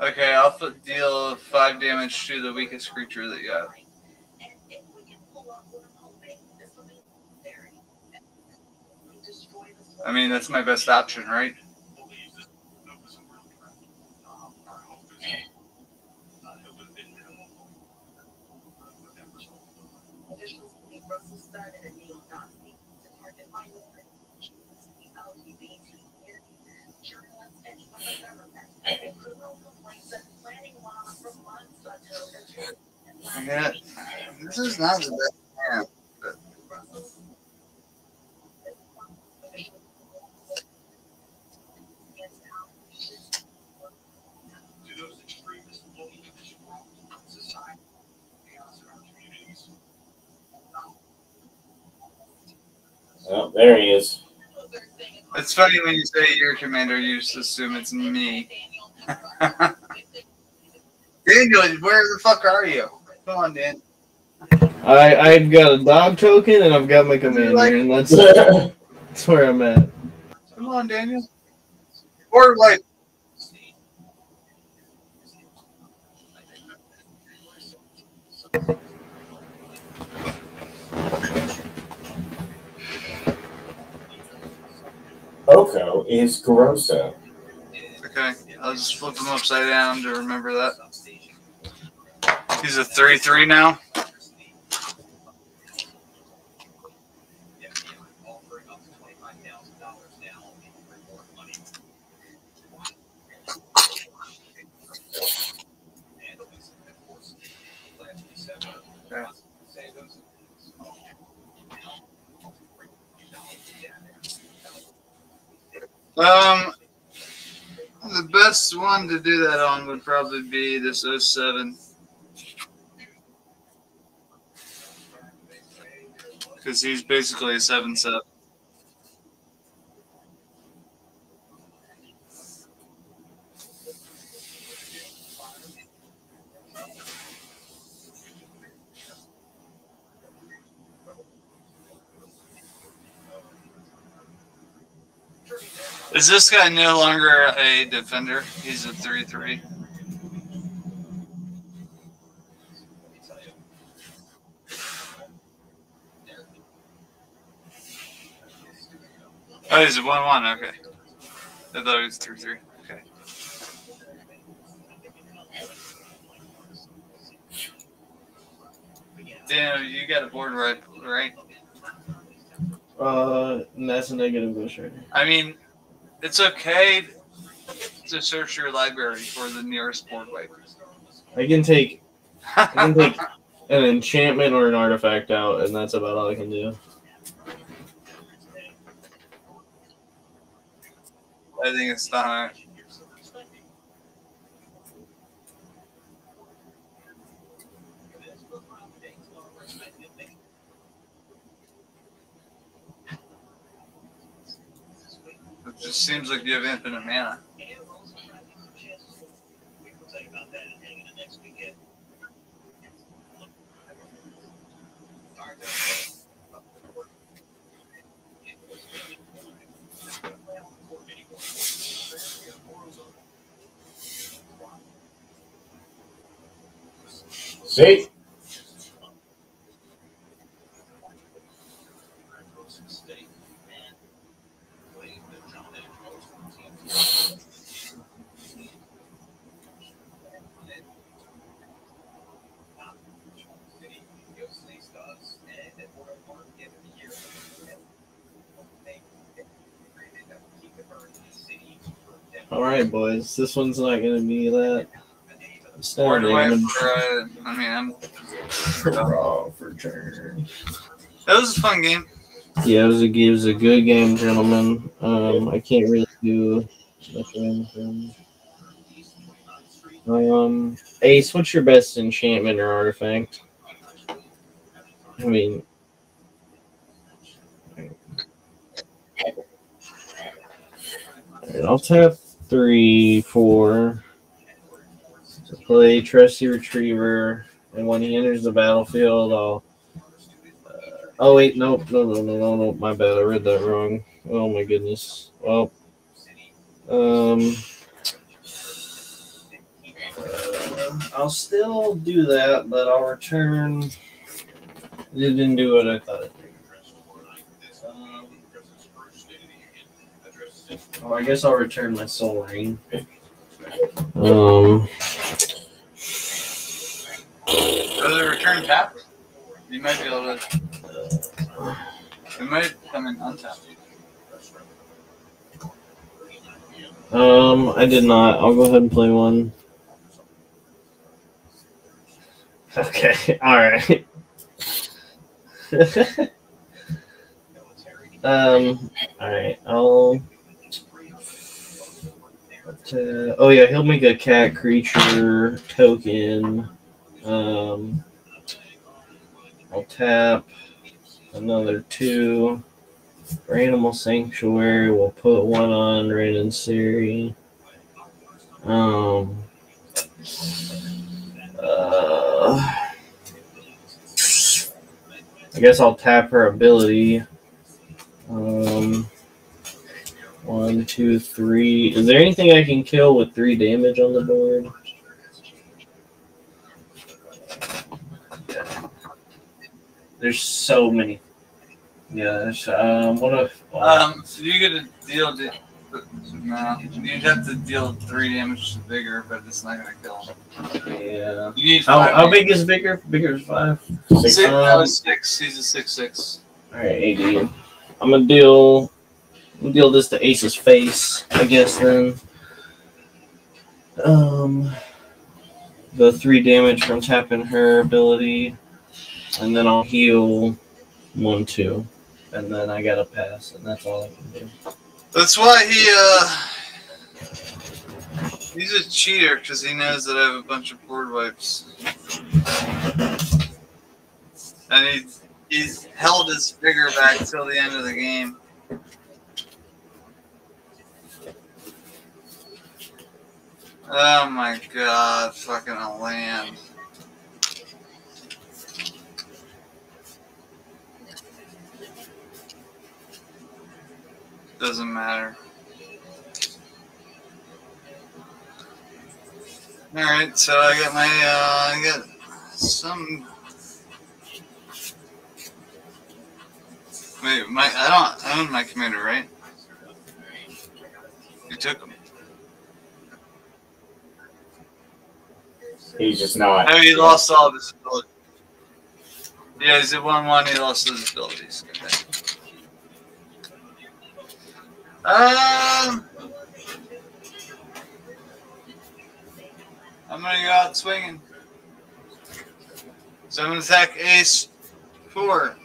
Okay, I'll deal 5 damage to the weakest creature that you have. I mean, that's my best option, right? Yeah, this is not the best hand. But... Oh, there he is. It's funny when you say your commander, you just assume it's me. Daniel, where the fuck are you? Come on, Dan. I've got a dog token and I've got my commander, and that's where I'm at. Come on, Daniel. Or like. Oko is Grosso. Okay, I'll just flip him upside down to remember that. He's a 3/3 now. The best one to do that on would probably be this 07. Because he's basically a 7/7. Is this guy no longer a defender? He's a 3/3. Oh, he's a 1/1. Okay. I thought he was 3/3. Okay. Damn, you got a board right? That's a negative bush right. I mean, it's okay to search your library for the nearest board weight. I can take an enchantment or an artifact out, and that's about all I can do. I think it's not. It just seems like you have infinite mana. See? All right, boys. This one's not going to be that. Board weight for, I'm draw for turn. That was a fun game. Yeah, it was a good game, gentlemen. I can't really do much of anything. Ace, what's your best enchantment or artifact? I mean, I'll tap 3, 4 to play Trusty Retriever, and when he enters the battlefield, I'll. Oh wait, no, my bad. I read that wrong. Oh my goodness. Well, I'll still do that, but I'll return. It didn't do what I thought it did. Oh, I guess I'll return my Soul Ring. Does it return tap? You might be able to. It might come in untapped. I did not. I'll go ahead and play one. Okay, alright. Alright, I'll... oh yeah, he'll make a cat creature token. I'll tap another 2 for Animal Sanctuary. We'll put 1 on Random Seri. I guess I'll tap her ability. 1, 2, 3. Is there anything I can kill with 3 damage on the board? There's so many. Yeah. What if? So you get a deal. No, you'd have to deal 3 damage to Vigor, but it's not gonna kill him. Yeah. You need how big is Vigor? Vigor is 5. 6. That was 6. He's a 6/6. All right, AD. I'm gonna deal this to Ace's face, I guess. Then. The 3 damage from tapping her ability, and then I'll heal 1, 2, and then I gotta pass, and that's all I can do. That's why he's a cheater, because he knows that I have a bunch of board wipes. And he's held his figure back till the end of the game. Oh my god, fucking a land. Doesn't matter. Alright, so I got my, I got some... Wait, I don't own my commander, right? You took him. He's just not. Oh, he lost all of his abilities. Yeah, he's at 1-1, he lost his abilities. Okay. I'm gonna go out swinging. So I'm gonna attack ace 4.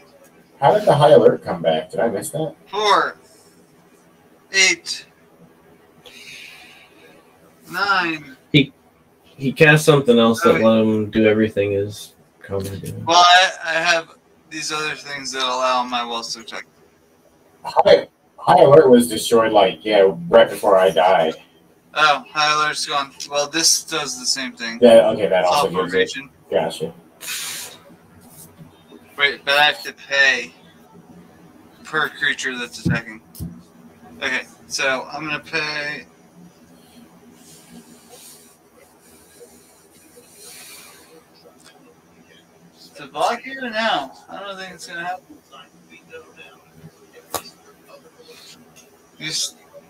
How did the high alert come back? Did I miss that? 4, 8, 9. He cast something else that let him do everything his combat did. Well, I have these other things that allow my wells to attack. High alert was destroyed right before I died. Oh, high alert's gone. Well, this does the same thing. Yeah, okay, that also gives it. Formation. Gotcha. Wait, but I have to pay per creature that's attacking. Okay, so I'm gonna pay. To block you now? I don't think it's gonna happen.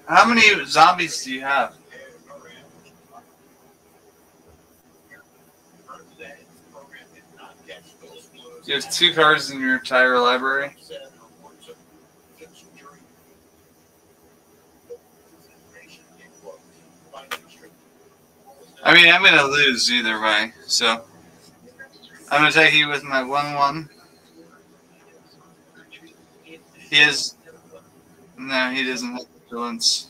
How many zombies do you have? You have 2 cards in your entire library. I mean, I'm gonna lose either way, so I'm gonna take you with my 1/1. He has no, he doesn't have vigilance.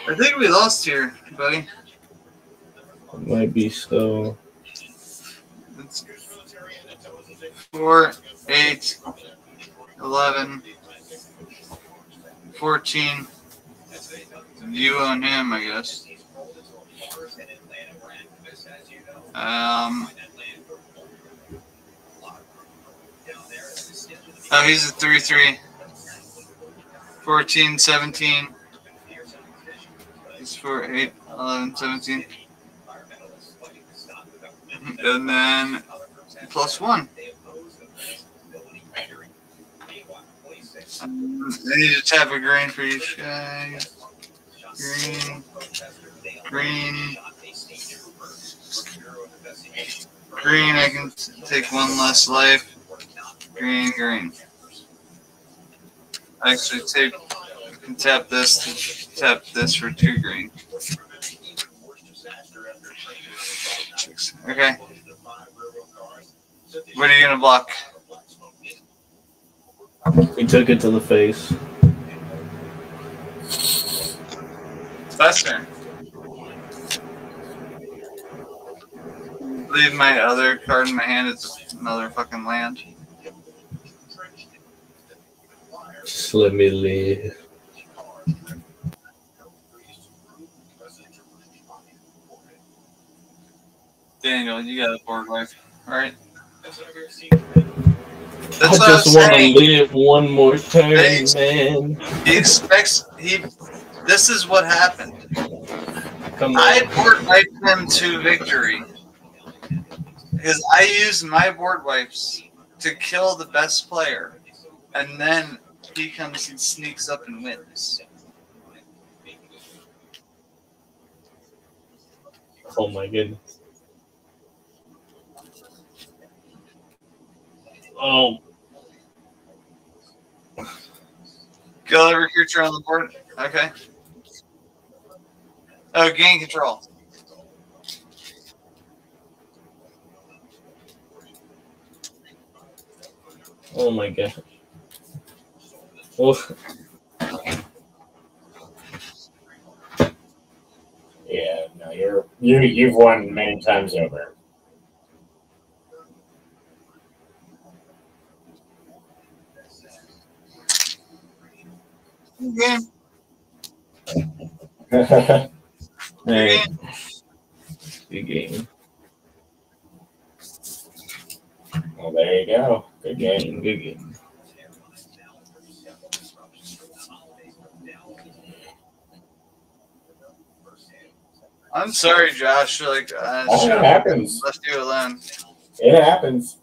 I think we lost here, buddy. It might be so. It's 4, 8, 11, 14. You own him, I guess. Oh, he's a 3/3. 14, 17. He's 4, 8, 11, 17. And then +1. I need to tap a green for each guy. Green. Green. Green, I can take 1 less life. Green, green. Actually, can tap this to tap this for 2 green. Okay. What are you gonna block? He took it to the face. That's turn. Leave my other card in my hand. It's another fucking land. Just let me leave. Daniel, you got a board wife, right? I just want to live one more turn, man. He expects This is what happened. Come on. I board wiped him to victory because I used my board wipes to kill the best player, and then he comes and sneaks up and wins. Oh my goodness. Oh. Kill every creature on the board. Okay. Oh, gain control. Oh my god. Well, Yeah, no, you've won many times over. Game. hey, good game. Well, there you go. Good game. Good game. I'm sorry, Josh. Like, I Oh, should it have happens. left you alone. It happens.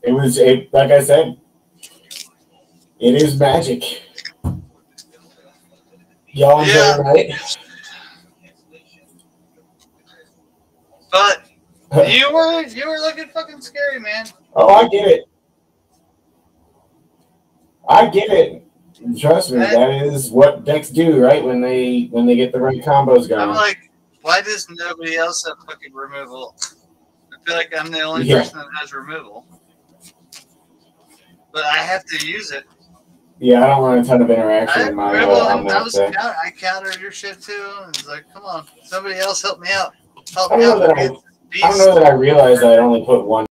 Like I said, it is magic. Y'all enjoy Yeah. the night? But you were looking fucking scary, man. Oh, I get it. I get it. Trust me, that is what decks do, right? When they get the right combos going. I'm like, why does nobody else have fucking removal? I feel like I'm the only Yeah. person that has removal. But I have to use it. Yeah, I don't want a ton of I interaction have in my removal, on and that deck. I countered your shit too. And it's like, come on, somebody else help me out. Help I me don't know out. that I realized that I only put one